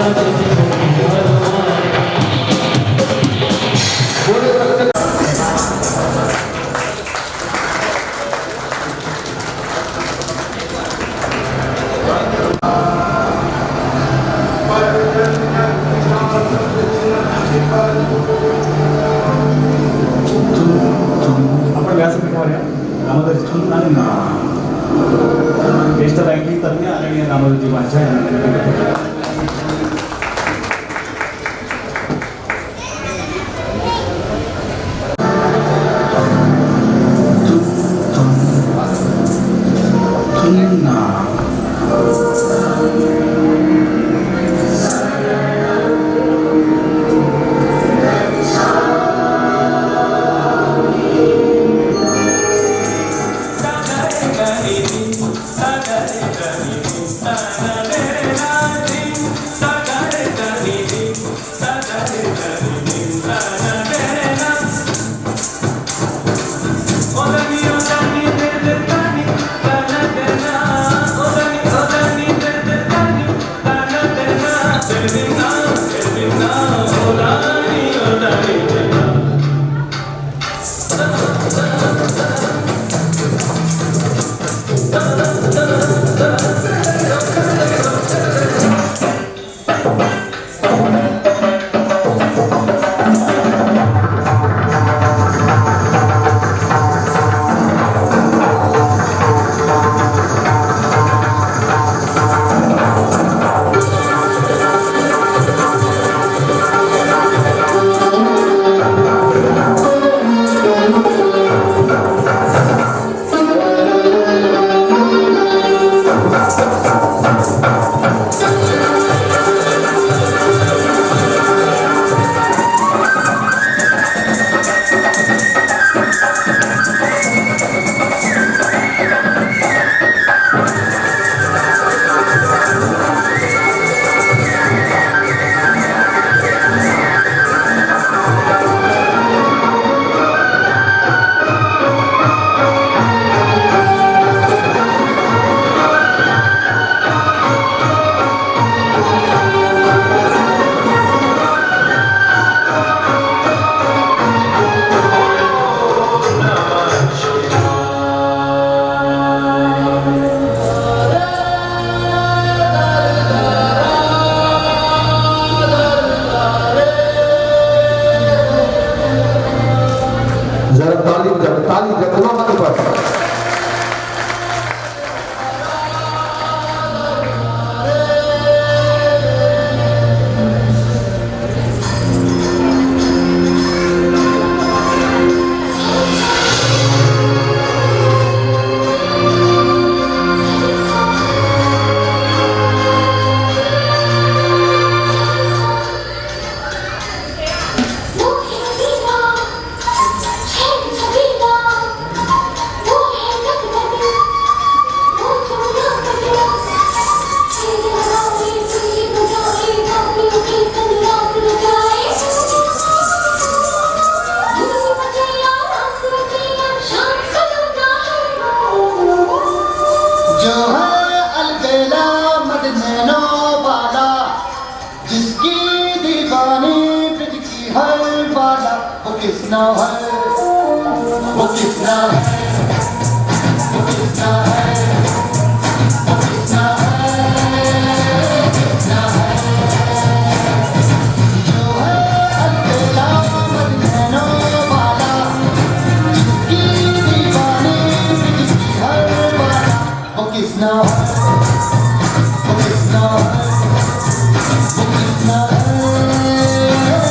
आपण व्यासपीठावर या दामोदर छंद आणि ज्येष्ठ बँकिंग तज्ञ आदरणीय दामोदरजी माझ्या किसना है वो किसना है वो किसना है वो किसना है किसना है जो है अकेला मदनों वाला जिसकी दीवानी जिसकी हर वाला वो किसना है वो किसना है वो किसना है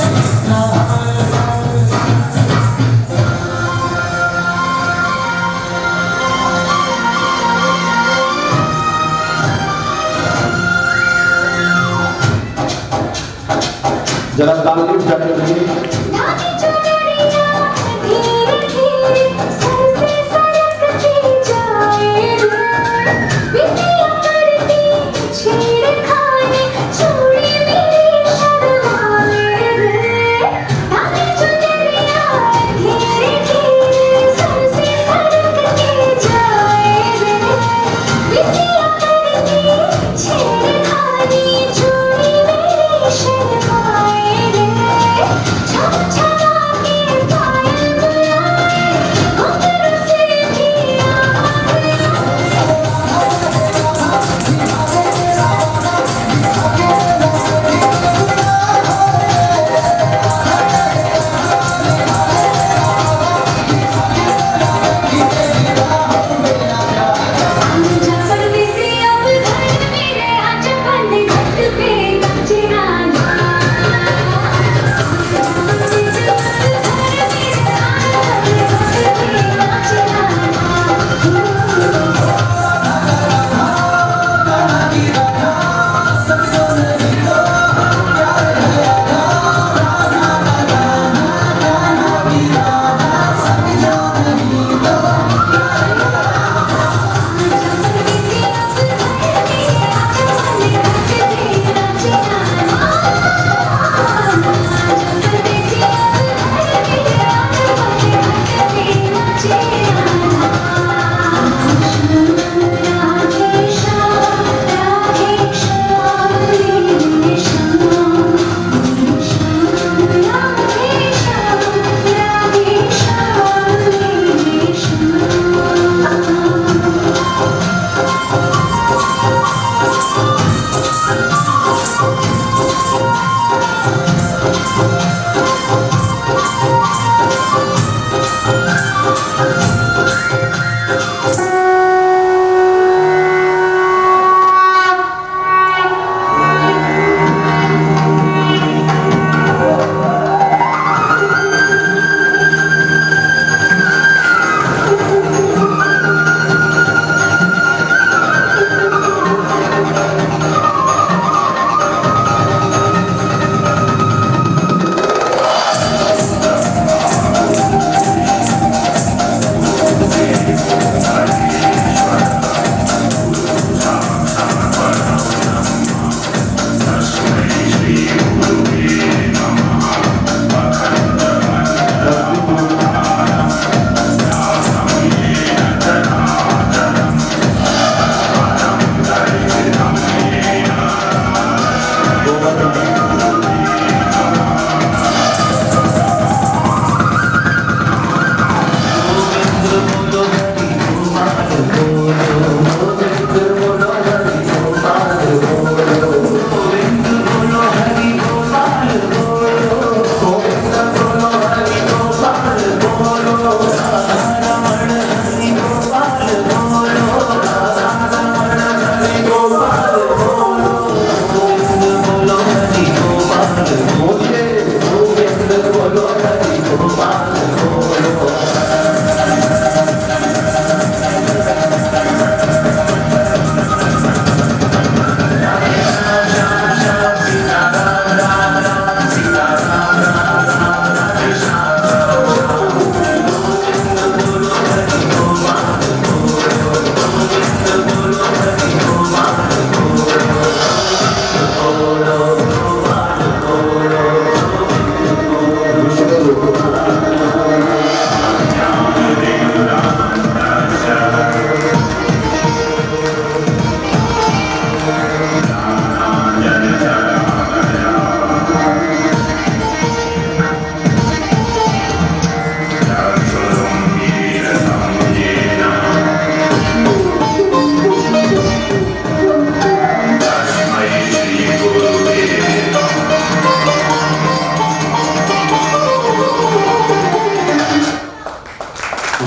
जरा तालीम जाने दीजिए।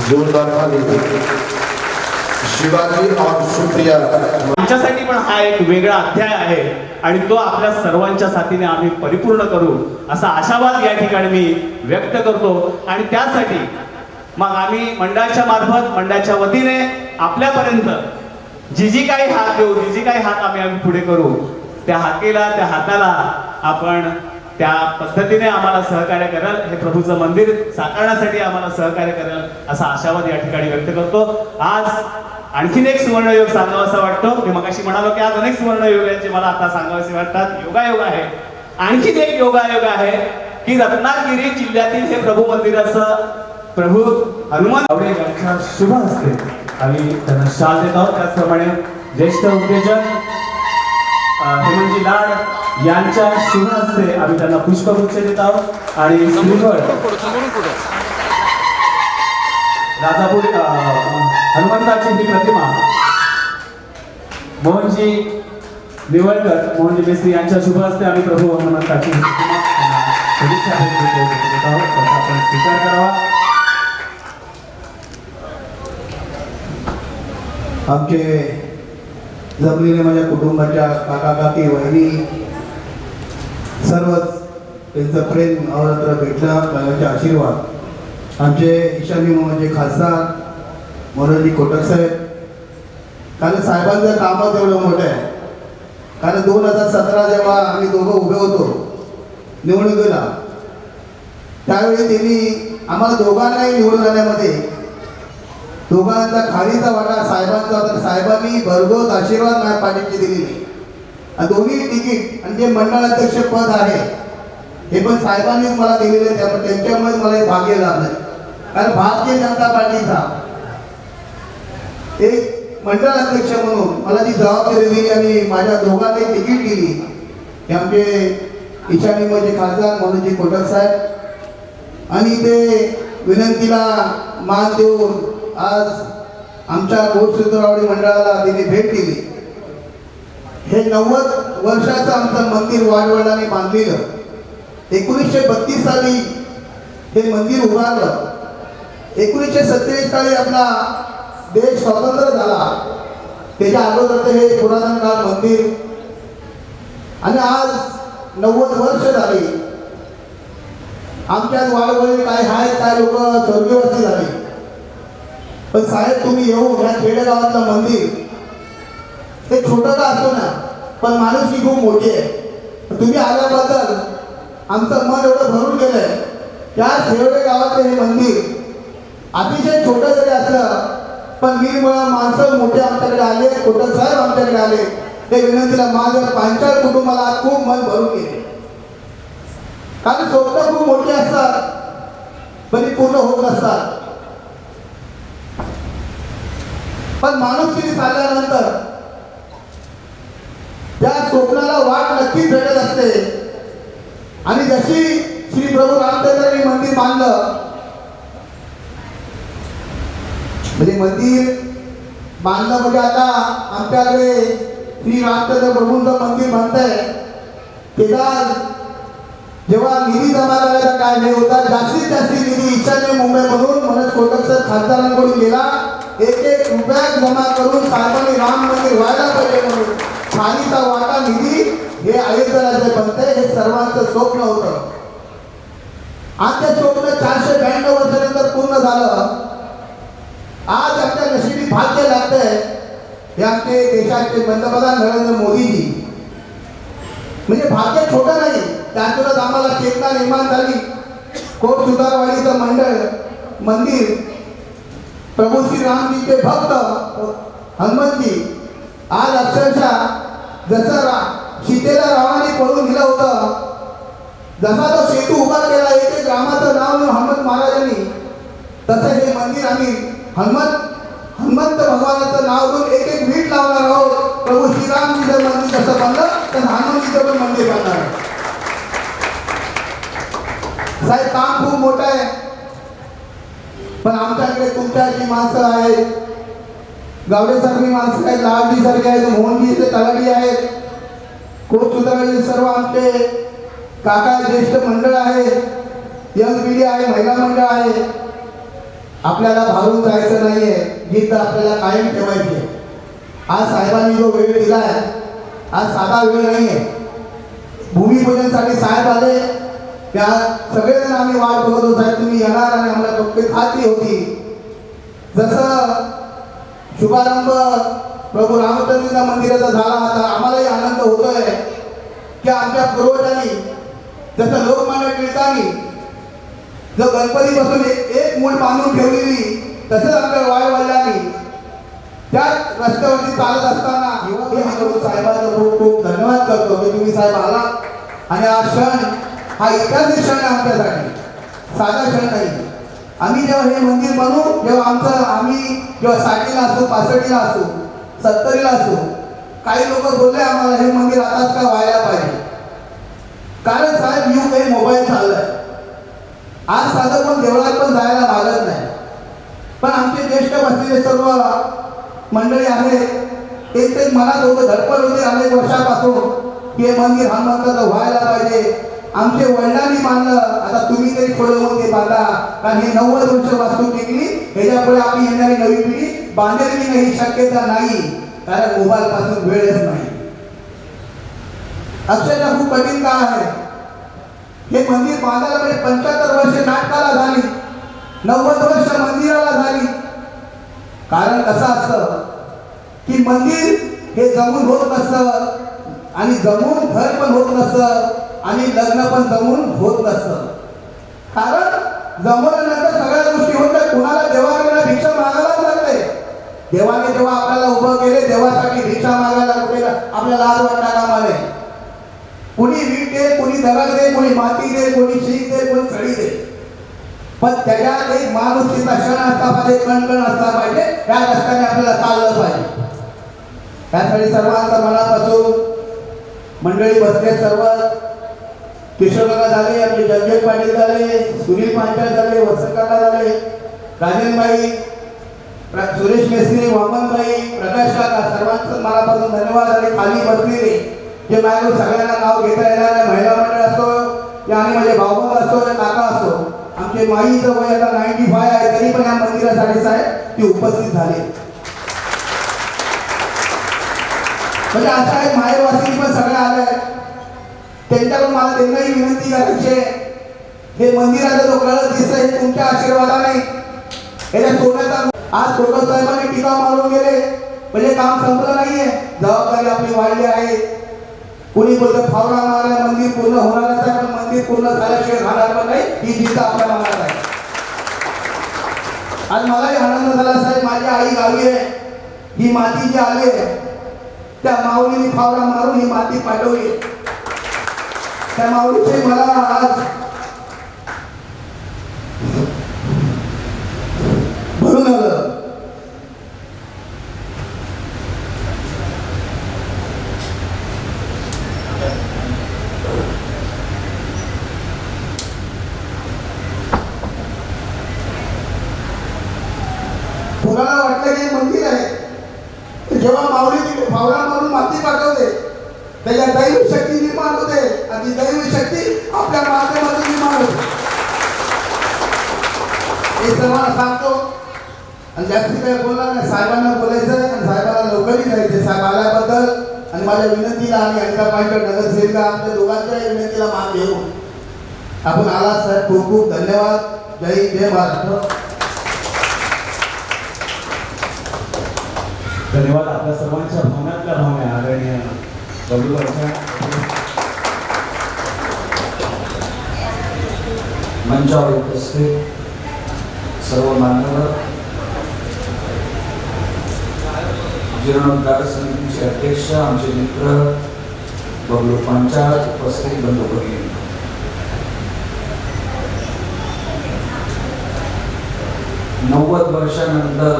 जोरदार ताली शिवाजी और सुप्रिया आमच्यासाठी पण हा एक वेगळा अध्याय आहे आणि तो आपल्या सर्वांच्या साथीने आम्ही परिपूर्ण करू असा आशावाद या ठिकाणी मी व्यक्त करतो आणि त्यासाठी मग आम्ही मंडळाच्या मार्फत मंडळाच्या वतीने आपल्यापर्यंत जी काही हात देऊ जी काही हात आम्ही पुढे करू त्या हाकेला त्या हाताला आपण त्या पद्धतीने आम्हाला सहकार्य कराल हे प्रभूचं मंदिर साकारण्यासाठी आम्हाला सहकार्य कराल असा आशावाद या ठिकाणी व्यक्त करतो। आज आणखीन एक सुवर्णयोग सांगावासा वाटतो मी मगाशी म्हणालो की आज अनेक सुवर्णयोगांचे मला आता सांगावेसे वाटतात। योगायोग आहे आणखीन एक योगायोग आहे की रत्नागिरी जिल्ह्यातील हे प्रभू मंदिराचं प्रभू हनुमान गावडे यांच्या शुभ हस्ते आम्ही त्यांना शाल देत आहोत। त्याचप्रमाणे ज्येष्ठ उद्योजक हेमंतजी लाड यांच्या शुभ हस्ते आम्ही त्यांना पुष्पगुच्छ देत आहोत आणि श्रीफळ राजापुरी हनुमंताची ही प्रतिमा मोहनजी निवळकर मोहनजी मेस्त्री यांच्या शुभ हस्ते आम्ही प्रभू हनुमंताची प्रतिमा शुभेच्छा देत आहोत त्याचा आपण स्वीकार करावा। आमचे जमलेले माझ्या कुटुंबाच्या काका काकी वहिनी सर्वच त्यांचं प्रेम अवरात्र भेटलं त्यांचे आशीर्वाद आमचे ईशान्य म्हणजे खासदार मनोजी कोटक साहेब कारण साहेबांचं कामच एवढं मोठं आहे कारण 2017 जेव्हा आम्ही दोघं उभे होतो निवडणुकीला त्यावेळी त्यांनी आम्हाला दोघांनाही निवडून आणण्यामध्ये दोघांचा खालीचा वाटा साहेबांचा तर साहेबांनी भरघोस आशीर्वाद माझ्या पाठीची दिलेली आणि दोन्ही तिकीट आणि जे मंडळ अध्यक्ष पद आहे हे पण साहेबांनीच मला दिलेले त्यामुळे त्यांच्यामुळे मला हे भाग्य लाभलं कारण भारतीय जनता पार्टीचा एक मंडळ अध्यक्ष म्हणून मला जी जबाबदारी दिली आणि माझ्या दोघांनी तिकीट दिली ते आमचे ईशान्य म्हणजे खासदार मनोजी कोटक साहेब आणि ते विनंतीला मान देऊन आज आमच्या गोडसूत्रवाडी मंडळाला त्यांनी भेट दिली। हे 90 वर्षाचं आमचं मंदिर वाडवडिलांनी बांधलेलं 1932 साली हे मंदिर उभारलं. 1947 साली आपला देश स्वतंत्र झाला. त्याच्या अगोदर हे पुरातन काळ मंदिर आणि आज 90 वर्ष झाली. आमच्यात वाडवळी काय आहेत, काय लोक स्वर्गीयवासी झाली. पण साहेब तुम्ही येऊन या खेडेगावातलं मंदिर ते छोटं का असतो ना, पण माणुसकी खूप मोठी आहे. तुम्ही आल्याबद्दल आमचं मन एवढं भरून गेलंय. त्या खेडे गावातलं हे मंदिर अतिशय छोटं जरी असलं पण निर्मळ माणसं मोठे आमच्याकडे आले, कोटक साहेब आमच्याकडे आले. ते विनंतीला माझ्या पांचाळ कुटुंबाला खूप मन भरून गेले. कारण स्वप्न खूप मोठी असतात पण ती पूर्ण होत नसतात. पण माणुसकीने चालल्यानंतर त्या स्वप्नाला वाट नक्कीच भेटत असते. आणि जशी श्री प्रभू रामचंद्रांनी मंदिर बांधलं, म्हणजे मंदिर बांधलं म्हणजे आता आमच्याकडे श्री रामचंद्र प्रभूंचं मंदिर बांधतंय. केदार जेव्हा निधी जमा करायचा काय नाही होता, जास्तीत जास्त निधी ईशान्य मुंबईमधून मनोज कोटक सर खासदारांकडून गेला. एक रुपया जमा करून साहेबांनी राम मंदिर व्हायला पाहिजे म्हणून खालीचा वाटा निधी हे अयोध्याला बनतंय. हे सर्वांचं स्वप्न होतं. आज ते स्वप्न 492 वर्षानंतर पूर्ण झालं. आज आमच्या नशिबी भाग्य लागतंय हे आमचे देशाचे पंतप्रधान नरेंद्र मोदीजी. म्हणजे भाग्य छोटं नाही, त्यातूनच आम्हाला चेतना निर्माण झाली. कोट सुधारवाडीचं मंदिर प्रभू श्री रामजीचे भक्त हनुमंतजी आज अक्षरशः जसं सीतेला रावणाने पळून दिलं होतं, जसा तो सेतू उभा केला एक एक रामाचं नाव घेऊन हनुमंत महाराजांनी, तसं हे मंदिर आम्ही हनुमंत भगवानाचं नाव घेऊन एक एक वीट लावणार आहोत. प्रभू श्रीरामजीचं मंदिर जसं बनलं तर हनुमंतीचं पण मंदिर बनणार. साहेब काम खूप मोठं आहे, पण आमच्याकडे तुमच्याची माणसं आहेत, गावडेसारखी माणसं आहेत, लाडजी सारखे आहेत, मोहनजी तलाठी आहेत, कोट सुधारणाचे सर्व आमचे काका ज्येष्ठ मंडळ आहे, यंग पिढी आहे, महिला मंडळ आहे. आपल्याला भारून जायचं नाहीये, जिद्द आपल्याला कायम ठेवायची आहे. आज साहेबांनी जो वेळ दिलाय, आज साधा वेळ नाहीये. भूमिपूजनसाठी साहेब आले, त्या सगळेजण आम्ही वाट बघत होतो. साहेब तुम्ही येणार आणि आम्हाला फक्त खात्री होती. जसं शुभारंभ प्रभू रामचंद्र मंदिराचा झाला तर आम्हालाही आनंद होतोय की आमच्या पूर्वजांनी जसं लोकमान्य टिळकांनी जर गणपतीपासून एक मूळ बांधून ठेवलेली, तसंच आमच्या वाडवडिलांनी त्या रस्त्यावरती चालत असताना साहेबांचा खूप खूप धन्यवाद करतो की तुम्ही साहेब आला. आणि हा क्षण हा ऐतिहासिक क्षण आहे आमच्यासाठी, साधा क्षण नाही. आम्ही जेव्हा हे मंदिर बनवू, जेव्हा आम्ही जेव्हा 60ला असू, 65ला असू, 70ला असू, काही लोक बोलले आम्हाला हे मंदिर आताच का व्हायला पाहिजे. कारण साहेब युग हे मोबाईल चाललाय. आज साधं पण देवळात पण जायला मागत नाही. पण आमचे ज्येष्ठ बसलेले सर्व मंडळी आहेत, ते मनात होतं, धडपड होते अनेक वर्षापासून की हे मंदिर हनुमंताचं व्हायला पाहिजे. आमचे वडिलांनी बांधलं, आता तुम्ही तरी थोडं होऊन ते बांधा. कारण हे 90 वर्ष वास्तू टिकली, ह्याच्यापुढे आपली येणारी नवी पिढी बांधेल की नाही शक्यता नाही. कारण मोबाईल पासून वेळच नाही. अक्षरशः खूप कठीण काळ आहे. हे मंदिर बांधायला म्हणजे 75 वर्ष नाटकाला झाली, 90 वर्ष मंदिराला झाली. कारण कसं असतं की मंदिर हे जमून होत नसतं, आणि जमून घर पण होत नसतं, आणि लग्न पण जमून होत नसतं. कारण जमवल्यानंतर सगळ्या गोष्टी होतात. कुणाला देवाकडे भिक्षा मागायलाच लागते. देवाने जेव्हा आपल्याला उभं केले, देवासाठी भिक्षा मागायला कुठे आपल्याला लाज वाटता कामा नये. कुणी वीट दे, कुणी दगड दे, कुणी माती दे, कुणी शीख दे, कुणी सडी दे, पण त्याच्यात एक माणुसकीचा क्षण असला पाहिजे, कणकण असला पाहिजे. त्या रस्त्याने आपल्याला चाललं पाहिजे. त्यासाठी सर्वांचा मनापासून मंडळी बसले, सर्व किशोरकाका झाले, आपले जगजेत पाटील झाले, सुनील पांचाळ झाले, वत्सकाका झाले, राजनबाई, सुरेश मेस्त्री, वामनबाई, प्रकाश काका, सर्वांचं मनापासून धन्यवाद. आणि खाली बसलेले जे माझ्याकडून सगळ्यांना नाव घेता येणार नाही, महिला मंडळ असो या आणि माझे भाऊ असो या काका असो, आमचे माईचं वय आता 95 आहे, तरी पण या मंदिरासाठी साहेब ते उपस्थित झाले. म्हणजे अशा एक माहेरवासी पण सगळ्या आल्या आहेत. त्यांच्याकडून मला त्यांनाही विनंती करायची आहे, हे मंदिराचा जो कळस दिसतोय हे तुमच्या आशीर्वादाने याच्या सोन्याचा आज कोटक साहेबांनी टीका मारून गेले म्हणजे काम संपलं नाहीये. जबाबदारी आपली वाढली आहे. कुणी बोलतं फावडा मारला मंदिर पूर्ण होणारच आहे, पण मंदिर पूर्ण झाल्याशिवाय राहणार पण नाही, ही जिद्द आपल्या मनात आहे. आज मलाही आनंद झाला साहेब, माझी आई गावी आहे, ही माती जी आली त्या माऊलीने फावडा मारून ही माती पाठवली. त्या माऊलीचे मला आज भरून आलं. कोणाला वाटलं की मंदिर आहे, जेव्हा माऊली तिथे फावडा मारून माती पाठवते त्याच्या दैवी शक्ती निर्माण होते आणि ती दैवी शक्ती आपल्या माध्यमातून निर्माण होते. हे सर्वांना सांगतो आणि जास्ती काही बोलणार नाही. साहेबांना बोलायचं आणि साहेबांना लवकरही जायचं. साहेब आल्याबद्दल आणि माझ्या विनंतीला आणि अनिता पाटील नगरसेविका आमच्या दोघांच्या विनंतीला मान घेऊन आपण आला साहेब. खूप खूप धन्यवाद. जय हिंद, जय महाराष्ट्र. धन्यवाद. आपल्या सर्वांच्या मनातल्या भावना आदरणीय बबलूच्या मंचावर उपस्थित सर्व मान्यवर, जीर्णोद्धार समितीचे अध्यक्ष, आमचे मित्र बबलू पंचाळ, उपस्थित बंधू भगिनी, 90 वर्षानंतर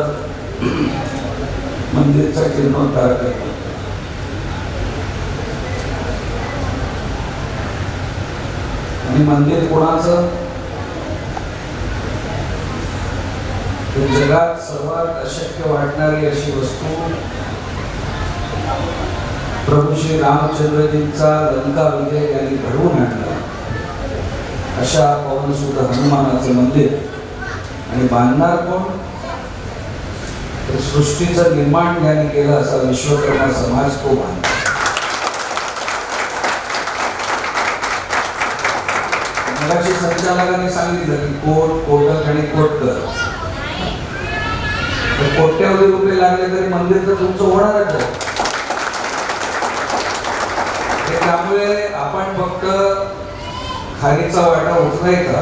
मंदिरचा जीर्णोद्धार केला. आणि मंदिर कोणाचं? तर जगात सर्वात अशक्य वाटणारी अशी वस्तू प्रभू श्री रामचंद्रजींचा लंका विजय यांनी घडवून आणला अशा पवनसुत हनुमानाचं मंदिर. आणि बांधणार कोण? तर सृष्टीचं निर्माण ज्यांनी केलं असा विश्वकर्मा समाज तो बांधला. मगाशी संचालकांनी सांगितलं की कोट, कोटक आणि कोटकर, कोट्यवधी रुपये लागले तरी मंदिर तर तुमचं होणारच आहे. त्यामुळे आपण फक्त खारीचा वाटा उचलायचा,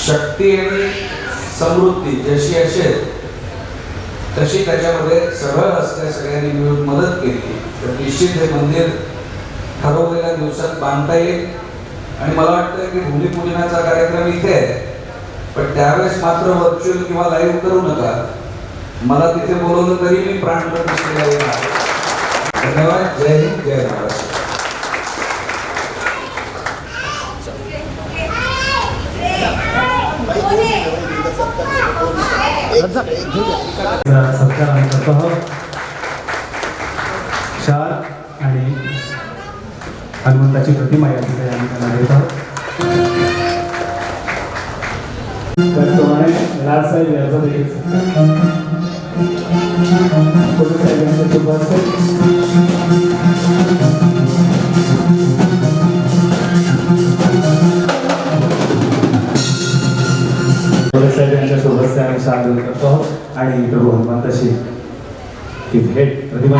शक्ती आणि समृद्धी जशी असेल तशी त्याच्यामध्ये सरळ असल्या सगळ्यांनी मिळून मदत केली तर निश्चित हे मंदिर ठरवलेल्या दिवसात बांधता येईल. आणि मला वाटतं की भूमिपूजनाचा कार्यक्रम इथे आहे, पण त्यावेळेस मात्र व्हर्च्युअल किंवा लाईव्ह करू नका. मला तिथे बोलवलं तरी मी प्राणप्रतिष्ठेला येणार. धन्यवाद. जय हिंद, जय महाराष्ट्र. सत्कार आम्ही करतो आहोत. शाल आणि हनुमंताची प्रतिमा या ठिकाणी आम्ही त्यांना देत आहोत. त्याचप्रमाणे लालसाहेब यांचा देखील साहेब यांचा शुभ असेल. साहेब यांच्या सोबत आम्ही शाल करतो आहोत आणि प्रभू हनुमंताशी ती भेट प्रतिमा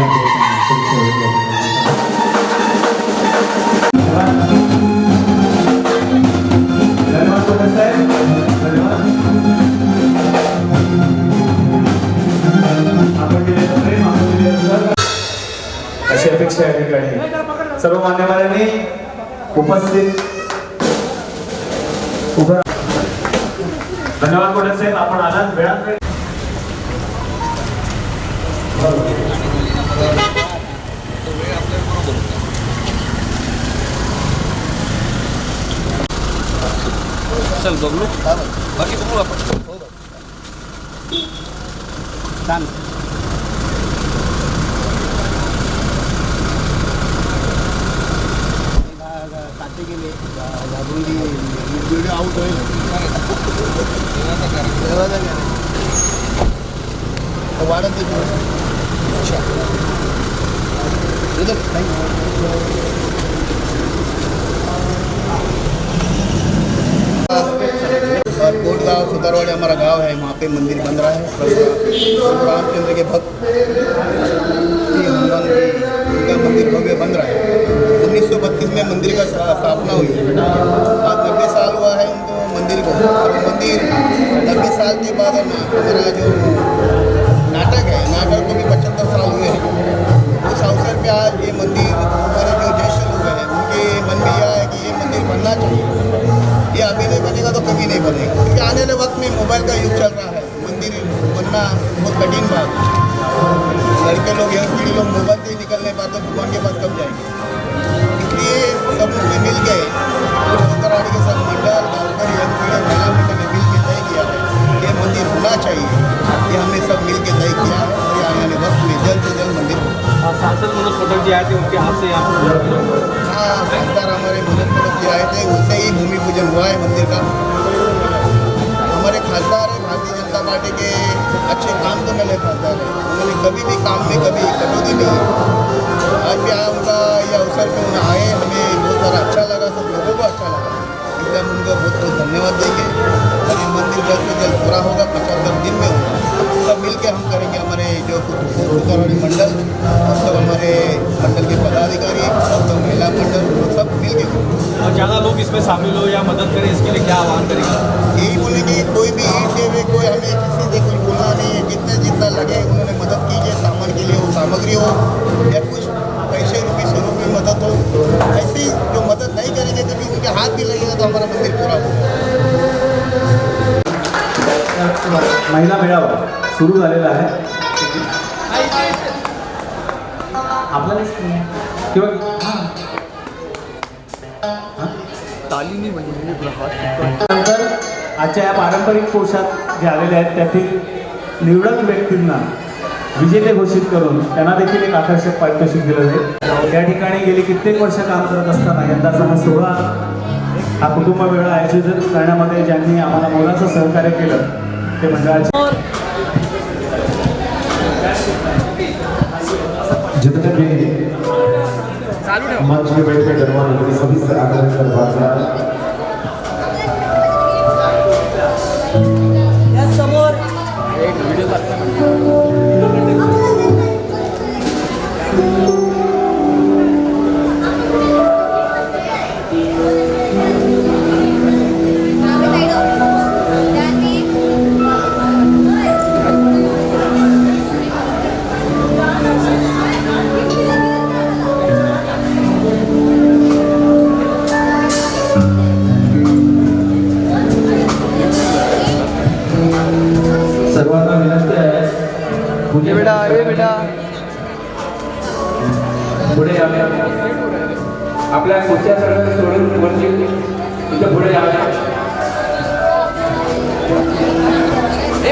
अशी अपेक्षा या ठिकाणी सर्व मान्यवरांनी उपस्थित उभं. धन्यवाद कोटक साहेब, आपण आलात वेळात. चल बघू, बाकी बघू आपण. ते गेले घाबरून ती व्हिडिओ आउट होईल वाढत येतो अच्छा कोटगांव सुतारवाड़ी हमारा गांव है, वहाँ पे मंदिर बन रहा है। रामचंद्र के भक्त हनुमान जी उनका मंदिर भव्य बन रहा है। 1932 में मंदिर का स्थापना हुई। आज 90 साल हुआ है उनको मंदिर को। और मंदिर 90 साल के बाद हमारा जो नाटक है, नाटक को भी 75 साल हुए हैं। उस अवसर पे आज ये मंदिर हमारे जो ज्येष्ठ लोग हैं उनके मन में यह है कि ये मंदिर बनना चाहिए। ये अभी नहीं बनेगा तो कभी नहीं बनेगा, क्योंकि आने वाले वक्त में मोबाइल का युग चल रहा है। मंदिर बनना बहुत कठिन बात है। लड़के लोग यंग पीढ़ी लोग मोबाइल से ही निकल नहीं पाते, भगवान के पास कब जाएंगे। इसलिए सब लोग मिल गए सुतारवाड़ी के सब मंडल गाँवकर यंग पीढ़ी महिला मंडल ने मिल के तय किया है ये मंदिर होना चाहिए। ये हमने सब मिल के तय किया है और ये आने वाले वक्त में जल्द से जल्द मंदिर होगा। सांसद मनोज कोटक जी आए थे, उनके हाथ से यहाँ हाँ, खासदार हमारे मनोज कोटक जी आए थे, उनसे ही भूमि पूजन हुआ है मंदिर का। हमारे खासदार है भारतीय जनता पार्टी के, अच्छे काम तो मिले खासदार है। उन्होंने कभी भी काम में कभी कटौती नहीं है। आज भी उनका ये अवसर पे उन्हें आए, हमें बहुत सारा अच्छा लगा, सब लोगों को अच्छा लगा। इसलिए हम उनको बहुत बहुत धन्यवाद देंगे। और ये मंदिर जल्द से जल्द पूरा होगा, 75 दिन में होगा। सब मिलके हम करेंगे, हमारे जो सुतारवाड़ी मंडल और सब हमारे मंडल के पदाधिकारी और सब महिला मंडल सब मिलके। और ज़्यादा लोग इसमें शामिल हो या मदद करें, इसके लिए क्या आह्वान करेंगे? यही बोलेंगे कोई भी ईट दे हुए, कोई हमें किसी से कुछ बोलना नहीं है। जितना लगे उन्होंने मदद कीजिए, सामान के लिए हो, सामग्री हो या कुछ पैसे रुपये स्वरूप में मदद हो। ऐसी जो मदद नहीं करेंगे कभी उनके हाथ भी लगेगा तो हमारा मंदिर पूरा होगा। महिला मेळावा सुरू झालेला आहे आपल्याला किंवा नंतर आजच्या या पारंपरिक पोशाख जे आलेले आहेत त्यातील निवडक व्यक्तींना विजेते घोषित करून त्यांना देखील एक आकर्षक पारितोषिक दिलं जाईल। या ठिकाणी गेली कित्येक वर्ष काम करत असताना यंदाचा हा सोहळा हा कुटुंब मेळा आयोजित करण्यामध्ये ज्यांनी आम्हाला मोलाचं सहकार्य केलं ते मंडळाचे जितने भी मंच में बैठे गणमान्य लोग सभी से आग्रह कर बात पुढे यावे, आपल्या खुर्च्या सगळ्या सोडून वरती इथं पुढे यावे। है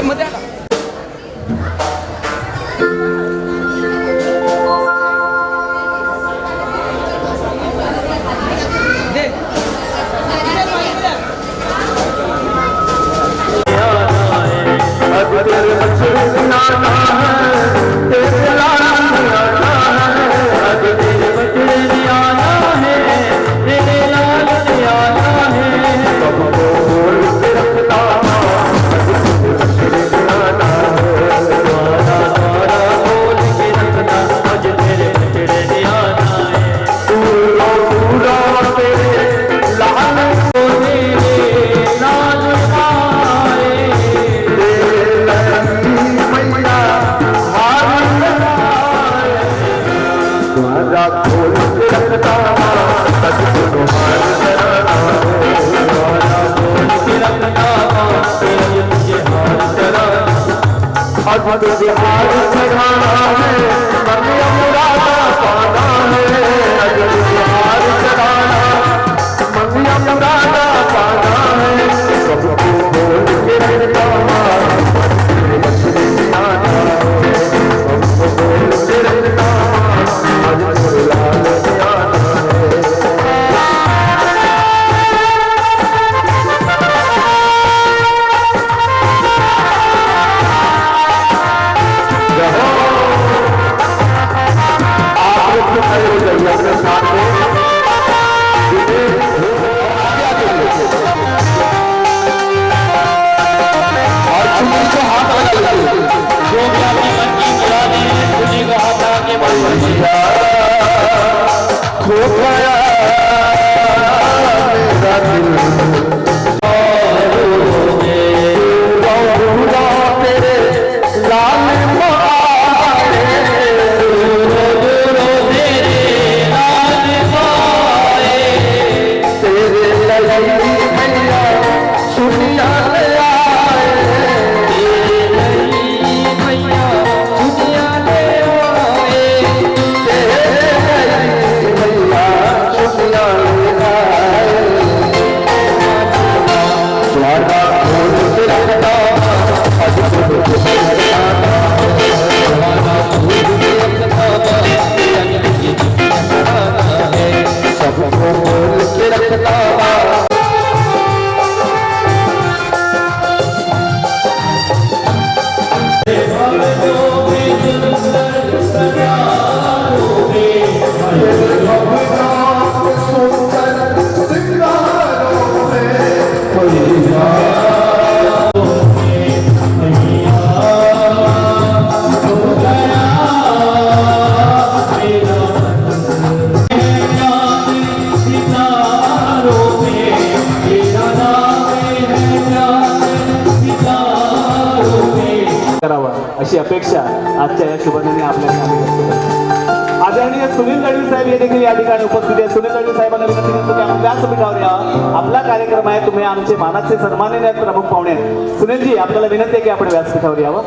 करावा अशी अपेक्षा आजच्या या शुभदिनी आपल्याला आम्ही व्यक्त करतो. आदरणीय सुनील तळवी साहेब हे देखील या ठिकाणी उपस्थित आहेत. सुनील तळवी साहेबांना विनंती करतो की आपण व्यासपीठावर यावं. आपला कार्यक्रम आहे, तुम्ही आमचे मानाचे सन्माननीय आहेत, प्रमुख पाहुणे आहेत. सुनीलजी आपल्याला विनंती आहे की आपण व्यासपीठावर यावं.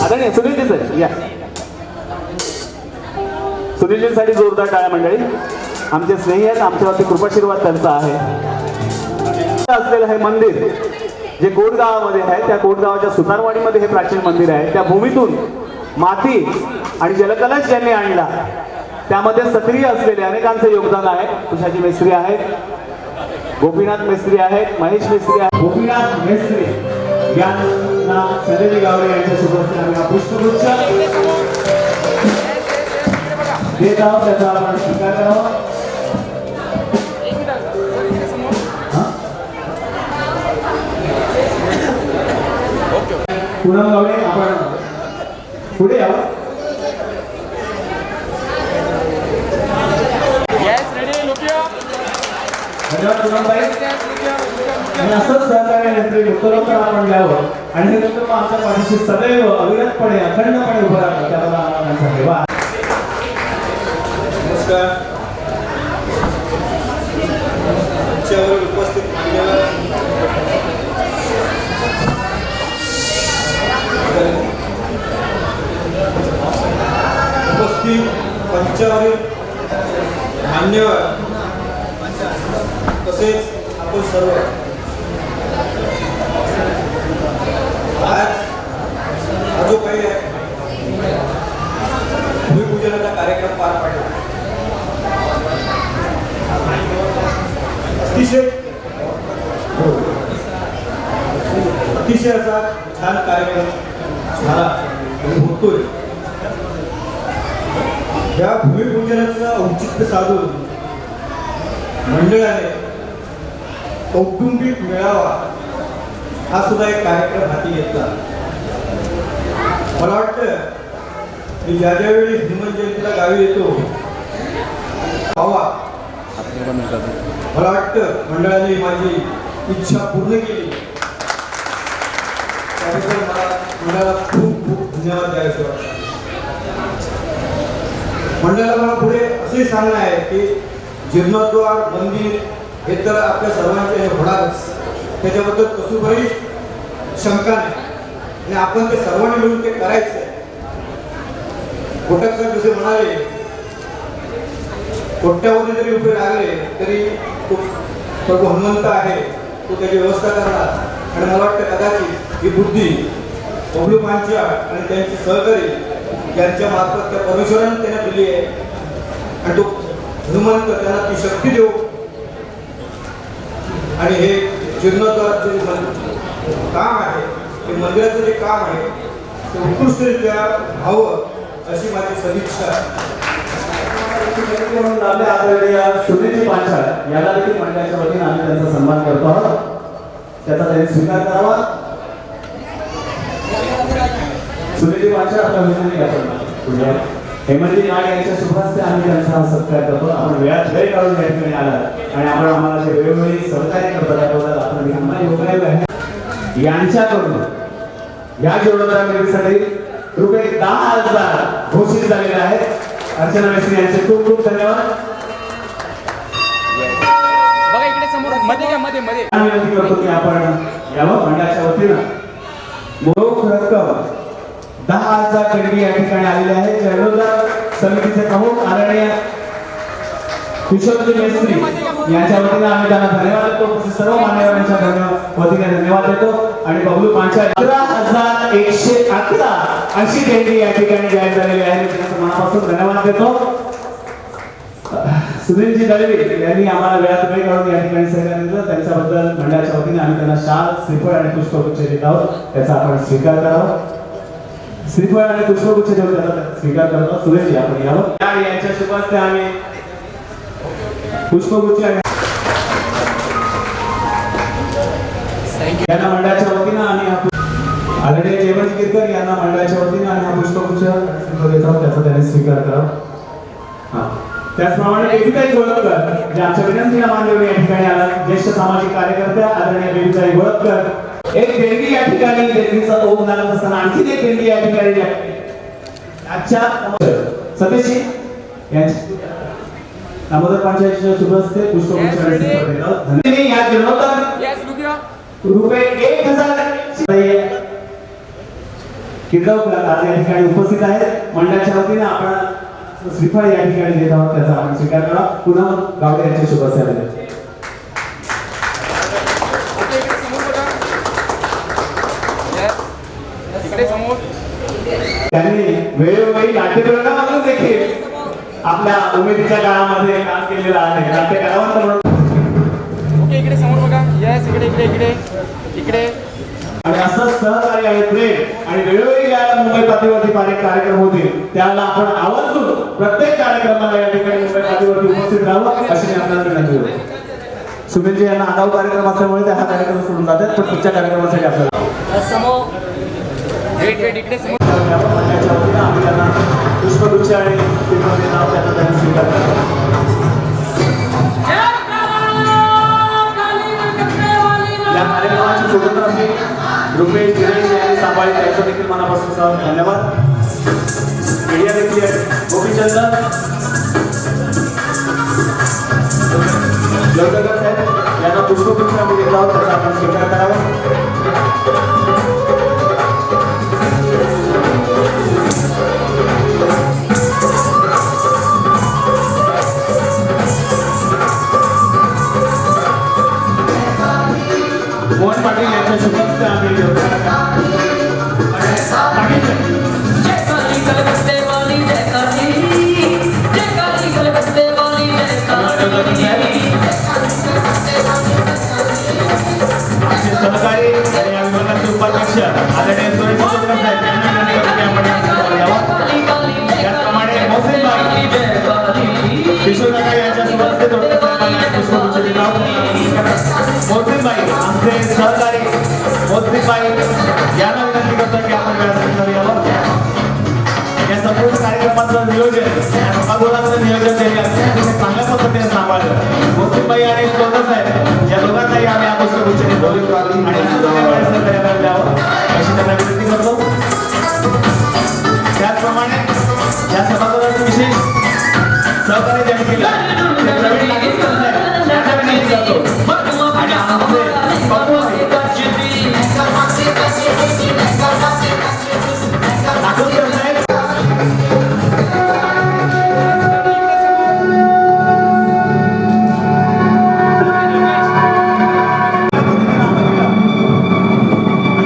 आदरणीय सुनीलजी सर या. सुनीलजींसाठी जोरदार टाळ्या मंडळी. आमचे स्नेही आहेत, आमच्यावरती कृपाशीर्वाद त्यांचा आहे. असलेलं हे मंदिर जे कोटगावामध्ये आहे, त्या कोटगावाच्या सुतारवाडीमध्ये हे प्राचीन मंदिर आहे. त्या भूमीतून माती आणि जलकलश ज्यांनी आणला त्यामध्ये सक्रिय असलेले अनेकांचे योगदान आहे. तुषाजी मेस्त्री आहेत, गोपीनाथ मेस्त्री आहेत, महेश मेस्त्री आहेत. गोपीनाथ मेस्त्री यांना संजय गावडे यांच्या शुभहस्ते आम्ही हा पुष्पगुच्छ देत आहोत. त्याचा आपण स्वीकार करावा. पूनम गावडे आपण पुढे यावं. धन्यवाद पूनमबाई. आणि असंच सहकार्य उत्तरोत्तर आपण द्यावं आणि हे नंतर आमच्या पाठीशी सदैव अविरतपणे अखंडपणे उभं राहतं त्याला आमचा धन्यवाद. नमस्कार. आमच्यावर उपस्थित पंचावरील मान्यवर तसेच आपण सर्व आज हा जो काही भूमिपूजनाचा कार्यक्रम पार पाडला अतिशय असा छान कार्यक्रम झाला आणि होतोय. या भूमिपूजनाचं औचित्य साधून मंडळाने कौटुंबिक मेळावा हा सुद्धा एक कार्यक्रम हाती घेतला. मला वाटतं मी ज्या ज्यावेळी हनुमान जयंतीला गावी येतो मला वाटतं मंडळाने माझी इच्छा पूर्ण केली. त्याबद्दल मला मंडळाला खूप खूप धन्यवाद द्यायचे वाटतात. मंडळाला मला पुढे असे सांगणं आहे की जीर्णोद्धार मंदिर हे तर आपल्या सर्वांचे होणारच, त्याच्याबद्दल कसुभरी शंका नाही आणि आपण ते सर्वांनी मिळून ते करायचं आहे. कोटक सर जसे म्हणाले कोट्यावधी जरी रुपये लागले तरी तो प्रभू हनुमंत आहे, तो त्याची व्यवस्था करणार. आणि मला वाटतं कदाचित ही बुद्धी बबलू पांच्या आणि त्यांचे सहकारी यांच्या मार्फत त्या परमेश्वराने त्यांना दिली आहे आणि तो हनुमंत त्यांना ती शक्ती देऊ आणि हे जीर्णोद्धाराचे जे काम आहे, ते मंदिराचं जे काम आहे ते उत्कृष्टरित्या व्हावं अशी माझी सदिच्छा आहे. म्हणून आपल्या आदरणीय सुनीलजी पांचाळ याला देखील मंडळाच्या वतीने आम्ही त्यांचा सन्मान करतो आहोत. त्याचा त्यांनी स्वीकार करावा. सुनीलजी पांचाळ आपल्या विनंती आपण हेमंतजी नाग यांच्या शुभहस्ते आम्ही त्यांचा सत्कार करतो. आपण वेळात वेळ काढून या ठिकाणी आला आणि आपण आम्हाला जे वेळोवेळी सहकार्य करतो त्याबद्दल आपण आम्हाला योगदान आहे. यांच्याकडून या जीर्णोद्धार निधीसाठी रुपये 10,000 घोषित झालेले आहेत. अर्चना मेस्त्री यांचे खूप खूप धन्यवाद. बघा इकडे समोर मध्ये मध्ये मध्ये विनंती करतो की आपण यावं. मंडळाच्या वतीनं मोरोख रक्कम 10,000 देणगी या ठिकाणी आलेली आहे. जीर्णोद्धार समितीचे प्रमुख आदरणीय विश्वनाथ मेस्त्री यांच्या वतीने आम्ही त्यांना धन्यवाद देतो. सर्व मान्यवरांच्या वतीने धन्यवाद देतो. आणि बबलू पांचाळ 11,111 अशी देणगी या ठिकाणी जाहीर झालेली आहे. त्यांना मनापासून धन्यवाद देतो. सुधीरजी दळवी यांनी आम्हाला वेळात वेळ काढून या ठिकाणी सहकार्य दिलं. त्यांच्याबद्दल मंडळाच्या वतीने आम्ही त्यांना शाल, श्रीफळ आणि पुष्पगुच्छ देत आहोत. त्याचा आपण स्वीकार करावा. श्रीफळ आणि पुष्पगुच्छ देऊन त्याचा स्वीकार करतो. सुधीरजी आपण यावं. यांच्या शुभ हस्ते आम्ही पुष्पगुच्छ यांना मंडळाच्या वतीनं आणि आदरणीय जयवंत कीर्तन यांना मंडळाच्या वतीने आणि हा पुष्पगुच्छ देत आहोत. त्याचा त्यांनी स्वीकार करावा. त्याचप्रमाणे बेबीताई गोळपकर जे आमच्या विनंतीला मान्य या ठिकाणी आला, ज्येष्ठ सामाजिक कार्यकर्त्या आदरणीय बेबीताई गोळपकर एक देणगी या ठिकाणी देणगीचा ओघ लागत असताना आणखी एक देणगी या ठिकाणी आजच्या सतीशी यांची दामोदर पांचाळीच्या शुभ हस्ते पुष्पगुच्छ धन्यवाद. या जीर्णोत्तर रुपये 1,000 किर्दवकर आज या ठिकाणी उपस्थित आहेत. मंडळाच्या वतीने आपण श्रीफळ या ठिकाणी देत आहोत. त्याचा आपण स्वीकार करा. पुन्हा गावडे यांच्या शुभ हस्ते त्यांनी वेळोवेळी नाट्यप्रयोगामधून देखील आपल्या उमेदीच्या काळामध्ये काम केलेलं आहे. नाट्यकलावंत म्हणून इकडे समोर बघा. यस इकडे इकडे इकडे इकडे. आणि असं सहकार्य आहे प्रेम आणि वेळोवेळी ज्यावेळेला मुंबई पातळीवरती कार्यक्रम होतील त्यावेळेला आपण आवर्जून प्रत्येक कार्यक्रमाला या ठिकाणी मुंबई पातळीवरती उपस्थित राहावं अशी मी आपल्याला विनंती करतो. सुनीलजी यांना आगाऊ कार्यक्रम असल्यामुळे ते हा कार्यक्रम सोडून जातात. पण पुढच्या कार्यक्रमासाठी आपल्याला समोर इकडे समोर मंडळाच्या वतीने आम्ही त्यांना पुष्पगुच्छ आणि श्रीफळ देत आहोत. त्याचा त्यांनी स्वीकार करा. या कार्यक्रमाची फोटोग्राफी रुपेश गिरीश यांनी सांभाळली. त्यांचा देखील मनापासून धन्यवाद. मीडिया देखील गोपीचंद लोककर साहेब यांना पुष्पगुच्छ आम्ही देत आहोत. त्याचा आपण स्वीकार करावा. मोहन पाटील यांच्या शुभ हस्ते आम्ही देतो. आमचे सहकारी आणि या विभागाचे उपाध्यक्ष आदरणीय सुरेश चोपडा साहेब यांना त्याचप्रमाणे मोहसिनभाई किशोरनगर यांच्या शुभ हस्ते तोडकर साहेबांना पुष्पगुच्छ देत आहोत. मोहसिनभाई आमचे सहकारी मोहसिनभाई यांना विनंती करतो की आपण व्यासपीठावर यावं. या संपूर्ण कार्यक्रमाचं नियोजन सभागृहाचं नियोजन त्यांनी अतिशय चांगल्या पद्धतीने सांभाळलं. मोहसिनभाई आणि तोडकर साहेब या दोघांनाही आम्ही हा पुष्पगुच्छ देतो आणि द्यावं अशी त्यांना विनंती करतो. त्याचप्रमाणे या सभागृहाचं विशेष सहकार्य त्यांनी केलं ते प्रवीण नागेकर साहेब यांना विनंती करतो. आणि आमचे बापू नागोदकर साहेब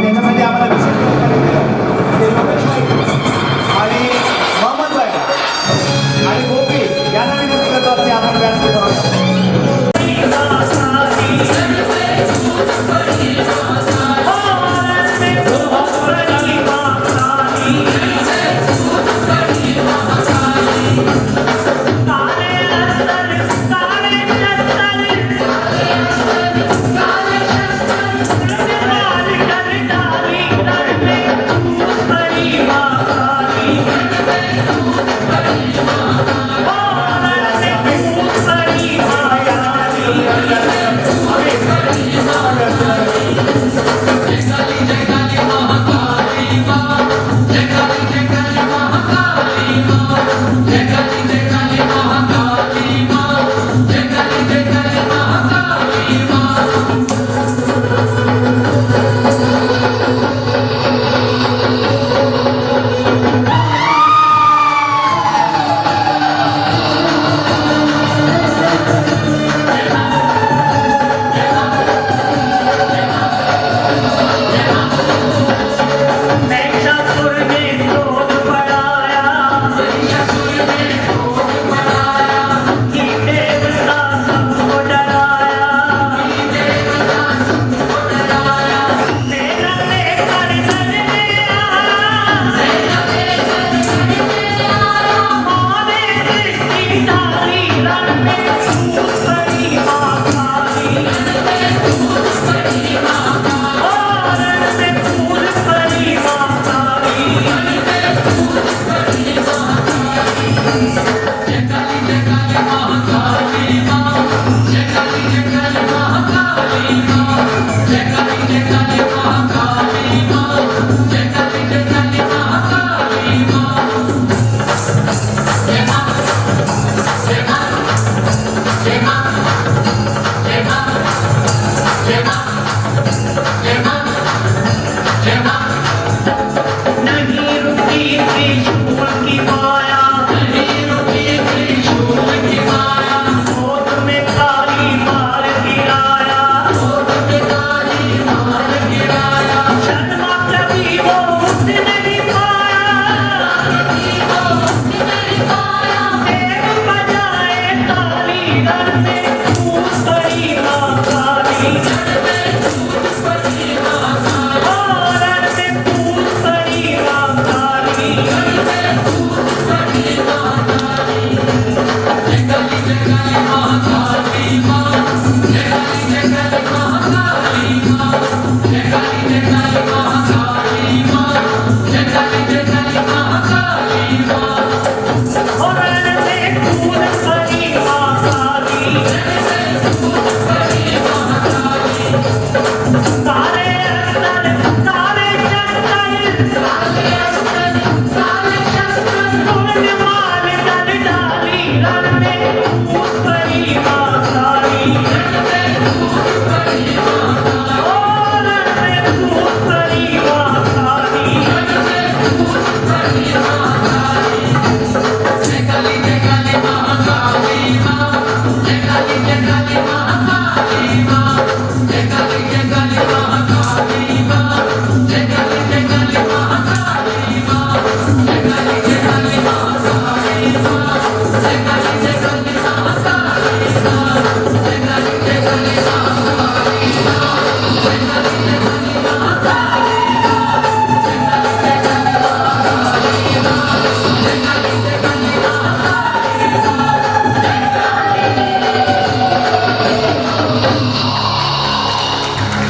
त्याच्यासाठी आम्हाला विशेष आणि मोहम्मदभाई आणि गोपी यांना विनंती करतो की आपण व्यासपीठावर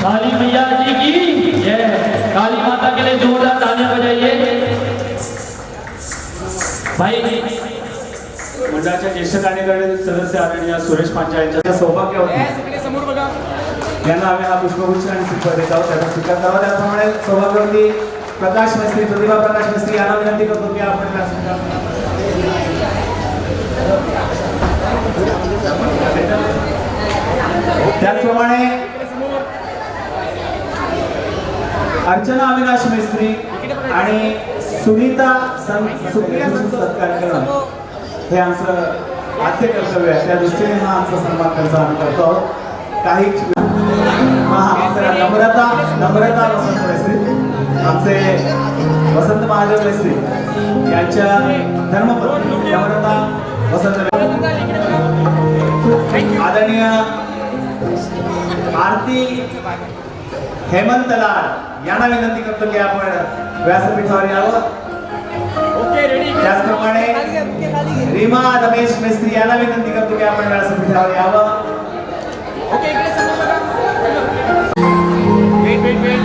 काली मैया जी की जय। काली माता के लिए जोरदार तालियां बजाइए भाई। मंडळाच्या ज्येष्ठ कार्यकारिणी सदस्य आदरणीय सुरेश पांचा यांच्या सौभाग्यवती यांना आम्ही हा पुष्पगुच्छ आणि श्रीफळ देत आहोत, त्याचा स्वीकार करावा। त्याप्रमाणे सौभाग्यवती प्रकाश मिस्त्री, प्रतिभा प्रकाश मिस्त्री यांना विनंती करतो की आपण त्या स्वीकार त्याचप्रमाणे अर्चना अविनाश मिस्त्री आणि सुनीता सुप्रिया सत्कार करणं हे आमचं आद्य कर्तव्य आहे, त्या दृष्टीने हा आमचा सन्मान त्यांचा आम्ही करतो आहोत। काही नम्रता वसंत मिस्त्री, आमचे वसंत महादेव मिस्त्री यांच्या धर्मपत्नी नम्रता वसंत, आदरणीय आरती हेमंत लाड यांना विनंती करतो की आपण व्यासपीठावर यावं। त्याचप्रमाणे रीमा रमेश मिस्त्री यांना विनंती करतो की आपण व्यासपीठावर यावं।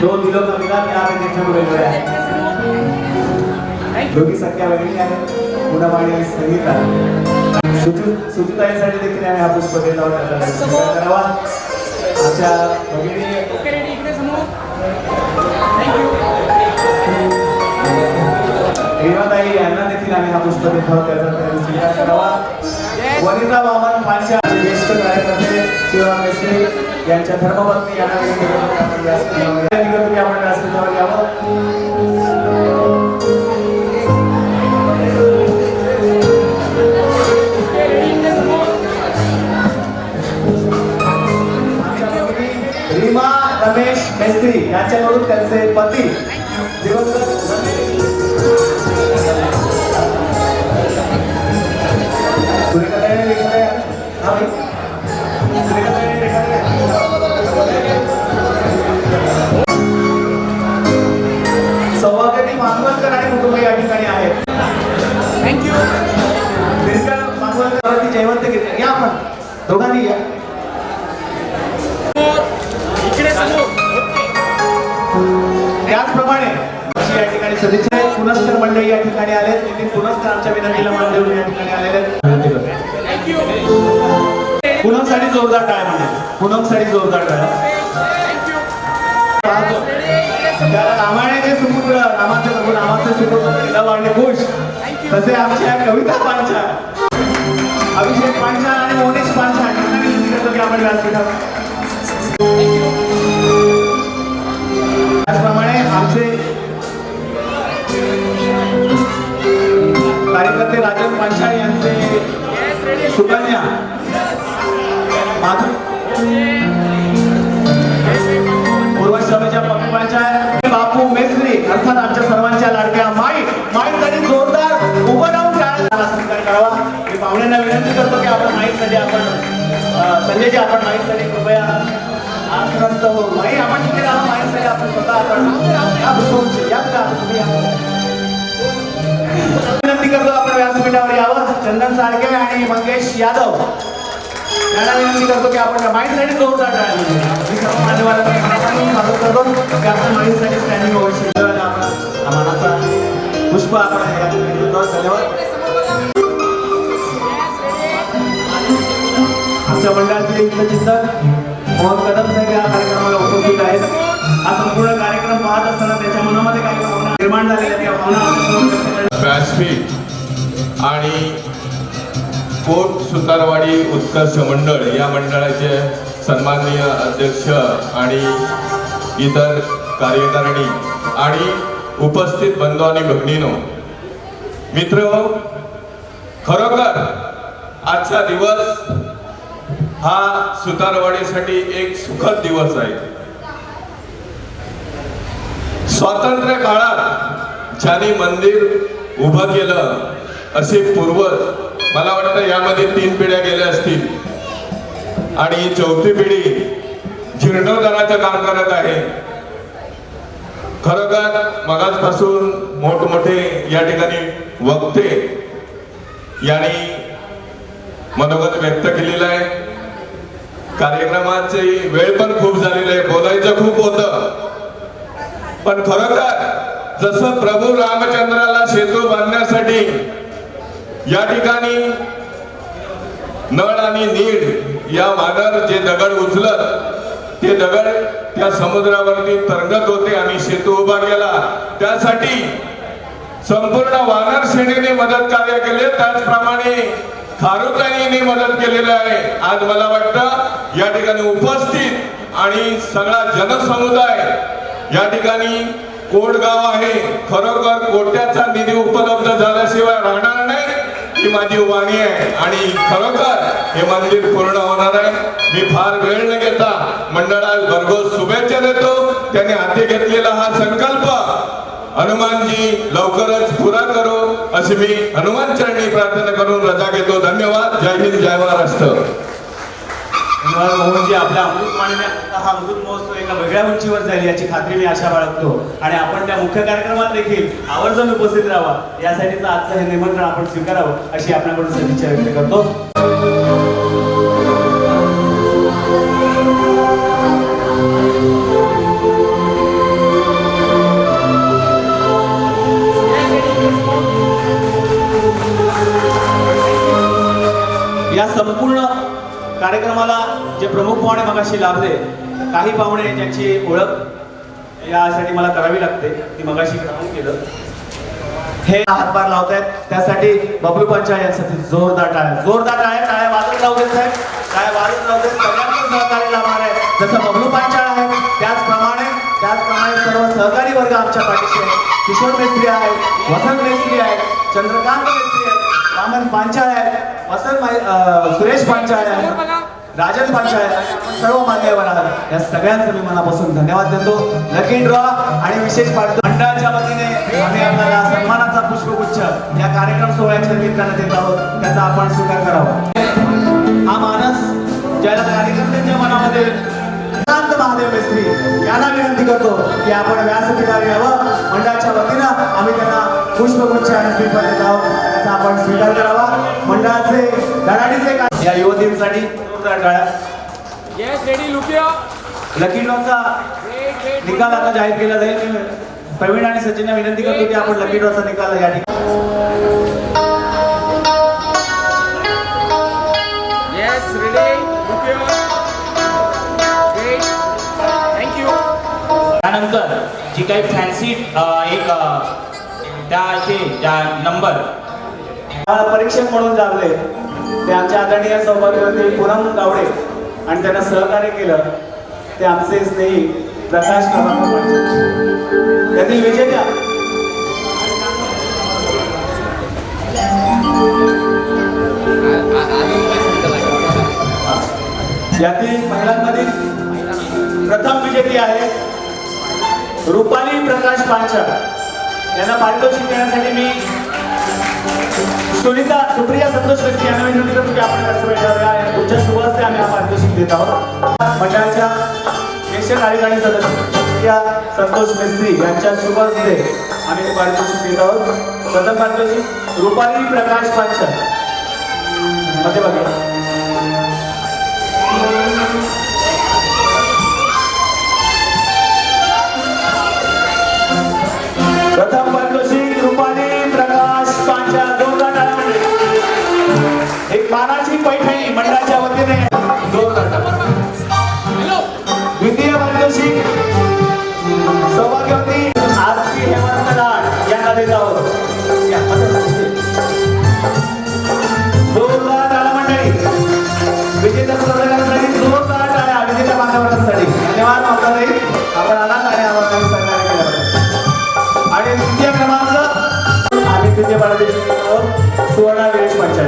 दोन दिलों का मिलाप यहाँ पे देखने को मिल रहा है। दोघी सख्या बहिणी आहेत, पुनवाणी आणि संगीता। सुचिताईसाठी देखील आम्ही हा पुष्प देत आहोत, त्याचा स्वीकार करावा। आमच्या भगिनी हेमाताई यांना देखील आम्ही हा पुष्प देत आहोत, त्याचा स्वीकार करावा। वनिता वामन पांचा ज्येष्ठ कार्यकर्ते शिवराम मिस्त्री यांच्या धर्मपत्नी यांना विनंती करतो की आपण व्यासपीठावर यावं। रीमा रमेश मिस्त्री यांच्याकडून त्यांचे पती दिवंगत सौभाग्यवती मानवलकर आणि कुटुंब या ठिकाणी आहेत। थँक्यू। मानवलकर जयवंत घेतले, या आपण दोघांनी या। त्याचप्रमाणे या ठिकाणी सदस्य पुनस्कर मंडळी या ठिकाणी आले, नितीन पुनस्कर आमच्या विनंतीला मान देऊन या ठिकाणी आलेले आहेत। पूनमसाठी जोरदार टाळ्या म्हणजे पूनमसाठी जोरदार टाळ्या. त्याला रामायणाचे सुपुत्र नामाचे सुपुत्र वाढले खुश. तसे आमच्या कविता पांचाळ, अभिषेक पांचाळ आणि मोनेश पांचाळ की आपण व्यासपीठावर. त्याचप्रमाणे आमचे कार्यकर्ते राजन पांचाळ यांचे सुकन्या पूर्वश्रमेच्या पप्पू पांचाळ, बापू मेस्त्री अर्थात आमच्या सर्वांच्या लाडक्या माईसाठी जोरदार उभं राहून टाळ्या स्वीकार करावा. मी पाहुण्यांना विनंती करतो की आपण माईसाठी संजयजी आपण माईसाठी कृपया आग्रस्त हो. माई आपण तिथे राहा. माईसाठी आपण स्वतः आपण विनंती करतो आपण व्यासपीठावर यावं. चंदन साळके आणि मंगेश यादव यांना विनंती करतो की आपण माईसाठी जोरदार टाळ्या म्हणजे सर्व मान्यवरांना स्वागत करतो की आपण माईसाठी स्टँडिंग ओव्हेशन आपण मानाचा पुष्प आपण या ठिकाणी देतो. धन्यवाद. आमच्या मंडळातील चिंतक मोहन कदम साहेब या कार्यक्रमाला उपस्थित आहेत. हा संपूर्ण कार्यक्रम पाहत असताना त्याच्या मनामध्ये काही भावना निर्माण झालेल्या त्या भावना व्यासपीठ आणि कोट सुतारवाडी उत्कर्ष मंडळ या मंडळाचे सन्माननीय अध्यक्ष आणि इतर कार्यकारिणी आणि उपस्थित बंधू आणि भगिनीनो, मित्र, खरोखर आजचा दिवस हा सुतारवाडीसाठी एक सुखद दिवस आहे. स्वातंत्र्य काळात ज्यांनी मंदिर उभं केलं असे पूर्वज, मला वाटतं यामध्ये 3 पिढ्या गेल्या असतील आणि 4थी पिढी जीर्णोद्धाराचं काम करत आहे. खरोखर मगाचपासून मोठमोठे या ठिकाणी वक्ते यांनी मनोगत व्यक्त केलेलं आहे. कार्यक्रमाची वेळ पण खूप झालेली आहे, बोलायचं खूप होतं, पण खरोखर जसं प्रभू रामचंद्राला सेतू बांधण्यासाठी या ठिकाणी नळ आणि नीड या वानर जे दगड उचलत ते दगड त्या समुद्रावरती तरंगत होते आणि सेतू उभा केला, त्यासाठी संपूर्ण वानर सेनेने मदत कार्य केले. त्याचप्रमाणे खारुताईंनी मदत केलेली आहे. आज मला वाटतं या ठिकाणी उपस्थित आणि सगळा जनसमुदाय या ठिकाणी कोटगाव आहे. खरोखर कोट्याचा निधी उपलब्ध झाल्याशिवाय राहणार नाही ही माझी वाणी आहे आणि खरोखर हे मंदिर पूर्ण होणार आहे. मी फार वेळ न घेता मंडळाला भरघोस शुभेच्छा देतो. त्याने हाती घेतलेला हा संकल्प हनुमानजी लवकरच पुरा करो अशी मी हनुमान चरणी प्रार्थना करून रजा घेतो. धन्यवाद. जय हिंद, जय महाराष्ट्र. मोहनजी, आपल्या अमृतवाणीने हा अमृत महोत्सव एका वेगळ्या उंचीवर जाईल याची खात्री मी आशा बाळगतो आणि आपण त्या मुख्य कार्यक्रमात देखील आवर्जून उपस्थित राहावा यासाठीचं आजचं हे निमंत्रण आपण स्वीकारावं अशी आपल्याकडून सदिच्छा व्यक्त करतो. या संपूर्ण कार्यक्रमाला जे प्रमुख पाहुणे मगाशी लाभले, काही पाहुणे ज्यांची ओळख यासाठी मला करावी लागते ती मगाशी ग्रहण केलं, हे हातभार लावतायत त्यासाठी बबलू पांचाळ यांसाठी जोरदार टाळ्या वाजत राहू देत आहेत. टाळ्या वाजत राहू देत. सगळ्यांचं सहकार्य लाभणार आहे. जसं बबलू पांचाळ आहे त्याचप्रमाणे सर्व सहकारी वर्ग आमच्या पाठीशी आहे. किशोर मेस्त्री आहेत, वसंत मेस्त्री आहेत, चंद्रकांत मेस्त्री आहेत, वामन पांचाळ आहेत, सुरेश पांचाळ आहेत, राजन पांचाळ आहेत, सर्व मान्यवर आहात. या सगळ्यांचं मी मनापासून धन्यवाद देतो. लकी ड्रॉ आणि विशेष पाठवतो मंडळाच्या वतीने आम्ही आपल्याला सन्मानाचा पुष्पगुच्छ या कार्यक्रम सोहळ्याच्या निमित्तानं देत आहोत, त्याचा आपण स्वीकार करावा. हा मानस ज्याला कार्यकर्त्यांच्या मनामध्ये शांत महादेव मेस्त्री यांना विनंती करतो की आपण व्यासपीठावर यावं. मंडळाच्या वतीनं आम्ही त्यांना पुष्पगुच्छ आणि श्रीफळ देत आहोत, त्याचा आपण स्वीकार करावा. मंडळाचे धडाडीचे या युवतींसाठी लकी ड्रॉचा निकाल आता जाहीर केला जाईल. प्रवीण आणि सचिनला विनंती करतो की आपण लकी ड्रॉचा निकाल या ठिकाणी त्यानंतर जी काही फॅन्सी एक त्याचे नंबर परीक्षक म्हणून जागले ते आमचे आदरणीय सौभाग्यवती पूनम गावडे आणि त्यांना सहकार्य केलं ते आमचे स्नेही प्रकाश क्रमांक 5 यातील विजेत्या यातील महिलांमधील प्रथम विजेती आहे रुपाली प्रकाश पांचाळ. यांना पारितोषिक देण्यासाठी मी सुप्रिया संतोष व्यक्ती यांना विनंती करतो की आपण व्यासपीठावर तुमच्या शुभ हस्ते आम्ही हा पारितोषिक देत आहोत. मंडळाच्या ज्येष्ठ कार्यकारी सदस्य सुप्रिया संतोष मिस्त्री यांच्या शुभ हस्ते आम्ही पारितोषिक देत आहोत. प्रथम पारितोषिक रुपाली प्रकाश पांचाळ. मध्ये बघा प्रथम पारितोषिक रुपाली प्रकाश पांचाळ. जोरदार टाळ्या. एक मानाची पैठणी मंडळाच्या वतीने जोरदार टाळ्या. द्वितीय पारितोषिक सौभाग्यवती आरती हेमंत लाड यांना देत आहोत. जोरदार टाळ्या मंडळी. विजेत्या स्पर्धकांसाठी जोरदार टाळ्या. विजेत्या बांधवांसाठी धन्यवाद. आपल्यालाही आपण आला आणि आम्हाला सहकार्य केलं. आणि तृतीय क्रमांक आम्ही तृतीय पारितोषिक सुवर्णा वीरेश पांचाळ.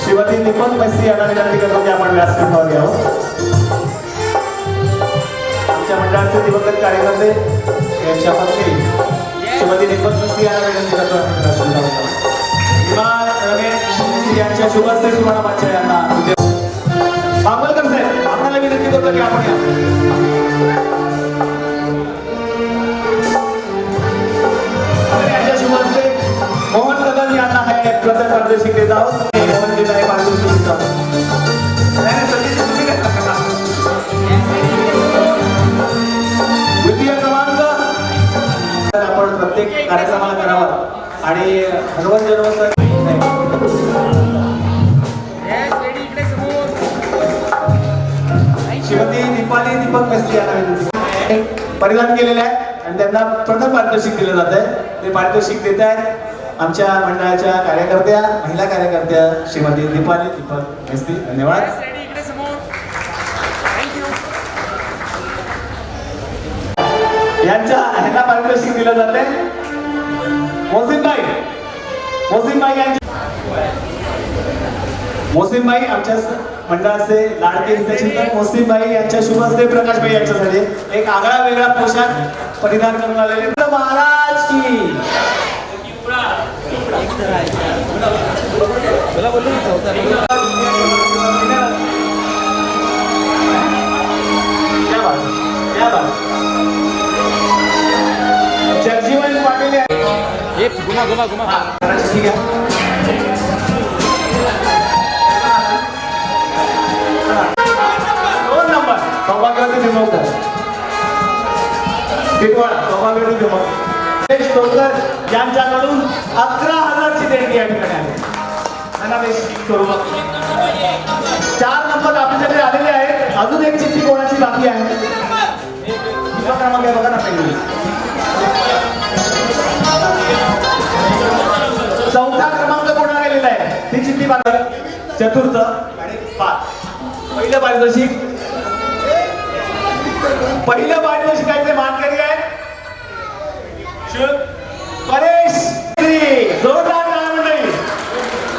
श्रीमती दीपक मैत्री यांना विनंती करतो की आपण व्यासपीठावर यावं. आमच्या मंडळाचे दिवंगत कार्यकर्ते यांच्या पत्नी श्रीमती दीपक मैत्री यांना विनंती करतो आपण व्यासपीठावर यावं. विमान रमेश मैत्री यांच्या शुभ हस्ते सुवर्णा पांचाळ यांना बांबलकर साहेब आपल्याला विनंती करतो की आपण यांच्या शुभ हस्ते मोहन कदम यांना हे प्रथम पारितोषिक देत आहोत. द्वितीय क्रमांक आपण प्रत्येक कार्यक्रमाला करावा आणि हनुमान जन्मोत्सव श्रीमती दीपाली दीपक मिस्त्री यांना परिधान केलेले आहे आणि त्यांना प्रथम पारितोषिक दिलं जात आहे. ते पारितोषिक देत आहेत आमच्या मंडळाच्या कार्यकर्त्या महिला कार्यकर्त्या श्रीमती दीपाली दीपक मिस्त्री. धन्यवाद. यांच्या ह्यांना पारितोषिक दिलं जाते. मोसिमबाई आमच्या मंडळाचे लाडके हितचिंतक मोसिमबाई यांच्या शुभ हस्ते प्रकाशबाई यांच्यासाठी एक आगळा वेगळा पोशाख परिधान करून आलेले महाराज की जगजीवन पाटील ठीक आहे. दोन नंबर सौभाग्यवती भीमवकर टिटवाळा. सौभाग्यवती भीमवकर तोडकर यांच्याकडून 11,000ची देणगी या ठिकाणी आहे. त्यांना करू 4 नंबर आपल्याकडे आलेले आहेत. अजून एक चिठ्ठी कोणाची बाकी आहे. क्रमांक बघा ना पहिली. चौथा क्रमांक कोणा गेलेला आहे ती चिठ्ठी बाकी. चतुर्थ आणि 5. पहिलं पारितोषिकाचे मानकरी आहे परेश. जोरदार मंडळी.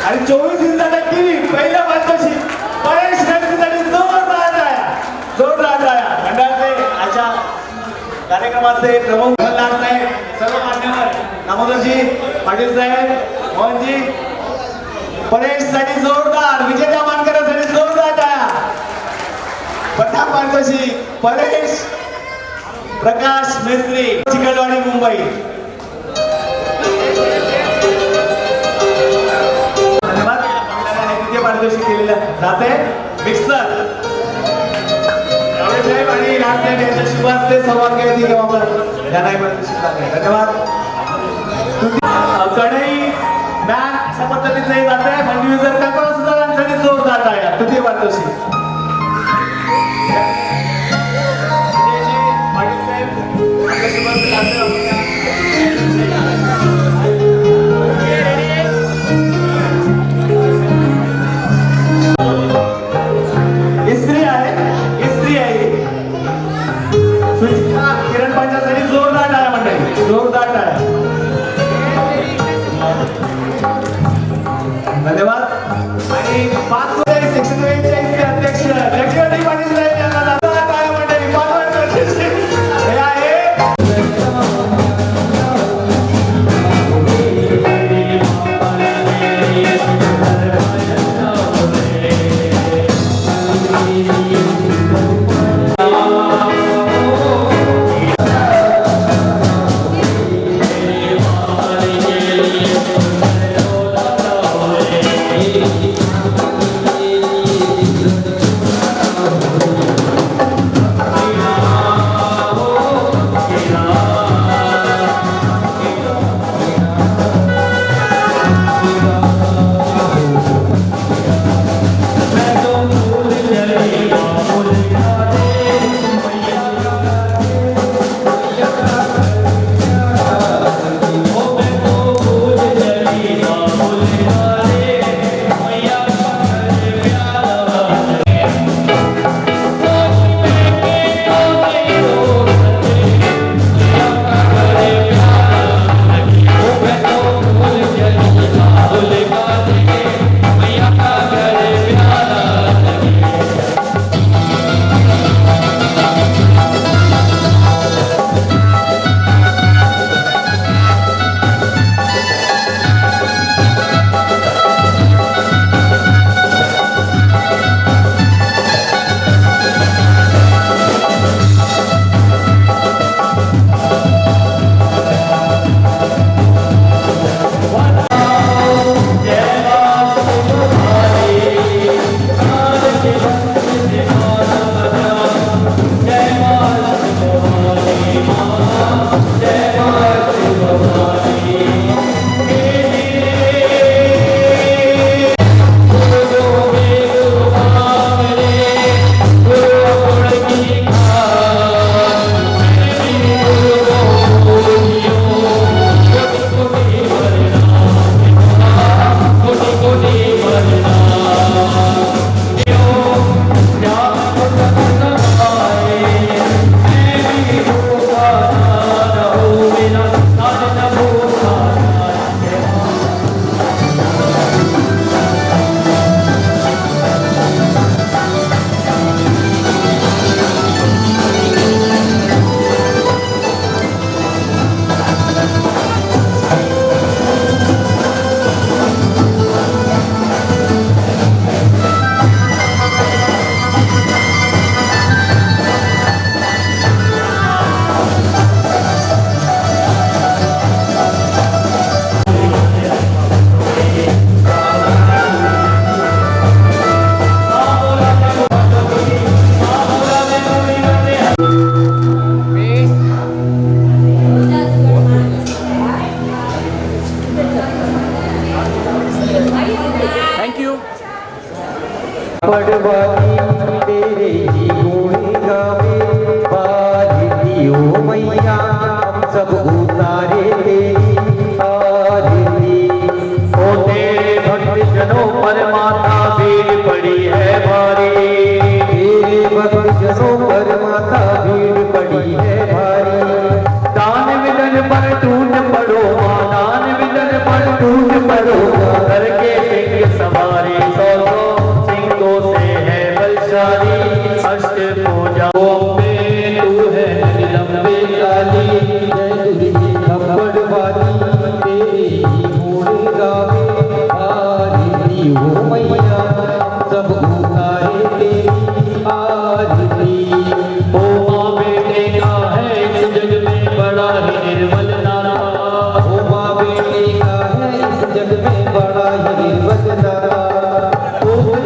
आणि 24 इंचाचा टीव्ही पहिलं पारितोषिक परेश साठी जोरदार टाळ्या. मंडळाचे आजच्या कार्यक्रमाचे प्रमुख लाड साहेब, सर्व मान्यवर दामोदरजी पाटील साहेब, मोहनजी. परेश साठी जोरदार. विजेत्या मानकऱ्यासाठी जोरदार टाळ्या. प्रथम पारितोषिक परेश प्रकाश मिस्त्री चिकलवाडी मुंबई. धन्यवाद. द्वितीय पारितोषिक केलेलं जाते मिक्सर बाळासाहेब आणि राजदेव यांच्या शुभास्ते संवाद केले ती आपण त्यांनाही प्रदर्शित झाले. धन्यवाद. कढई मॅन अशा पद्धतीचं हे जात आहे म्हणजे जर कल्पना सुद्धा यांसाठी जोरदार टाळ्या तृतीय पारितोषिक पाटील साहेब आपल्या शुभास्ते लागले. स्त्री आहे सुचिता किरण पांच्यासाठी जोरदार टाळ्या मंडळी जोरदार टाळ्या. धन्यवाद. आणि 5 सेक्शन चे अध्यक्ष जगदीश पाटील साहेब यांना जोरदार टाळ्या मंडळी. 5 वर्षाचे हे आहे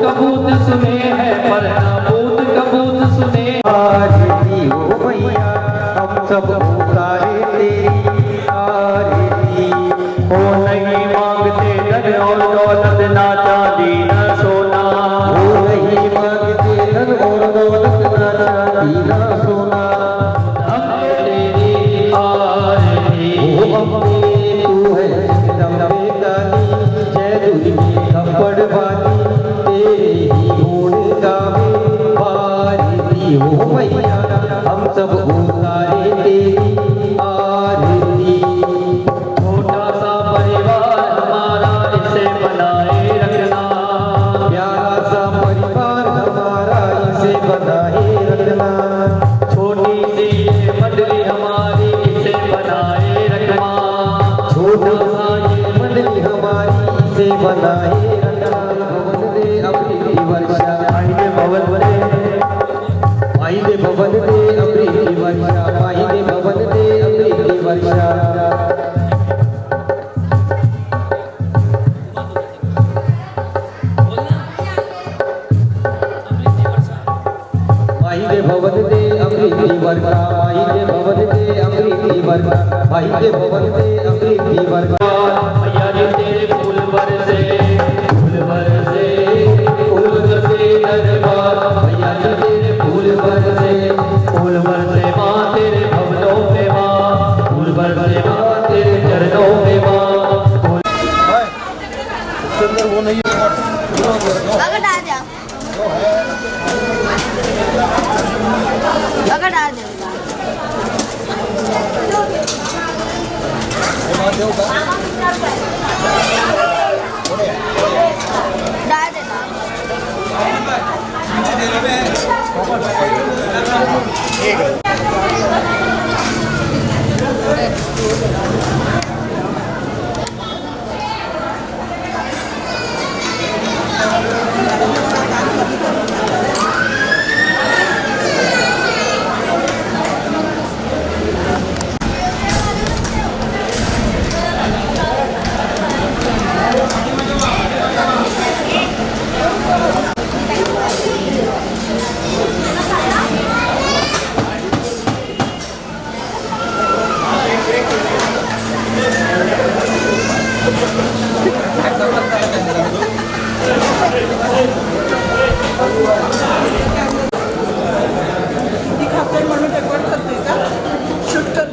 कबूत सुने हैं पर ना भूत कबूत सुने। ढूंढ गावे भारती हो मैया हम सब उतारे तेरी आरती छोटा सा परिवार हमारा इसे बनाए रखना प्यारा सा परिवार हमारा इसे बनाए रखना छोटी सी ये मंडली हमारी इसे बनाए रखना छोटा सा ये मंडली हमारी इसे बनाए रखना भवन दे अपनी वर्षा आई दे भवन दे आई दे भवन दे अपनी वर्षा आई दे भवन दे अपनी वर्षा माही दे भवन दे अमृति वर्षा माही दे भवन दे अमृति वर्षा माही दे भवन दे अमृति वर्षा मैया जी तेरे फूल बरसे दरबार मैया जी तेरे फूल बरसे माँ तेरे भवनों में माँ फूल बरसे माँ तेरे चरणों में माँ सुंदर वो नहीं अगर डाल दे अगर डाल दे डाल दे म्हणून रेकॉर्ड करते का शूट कर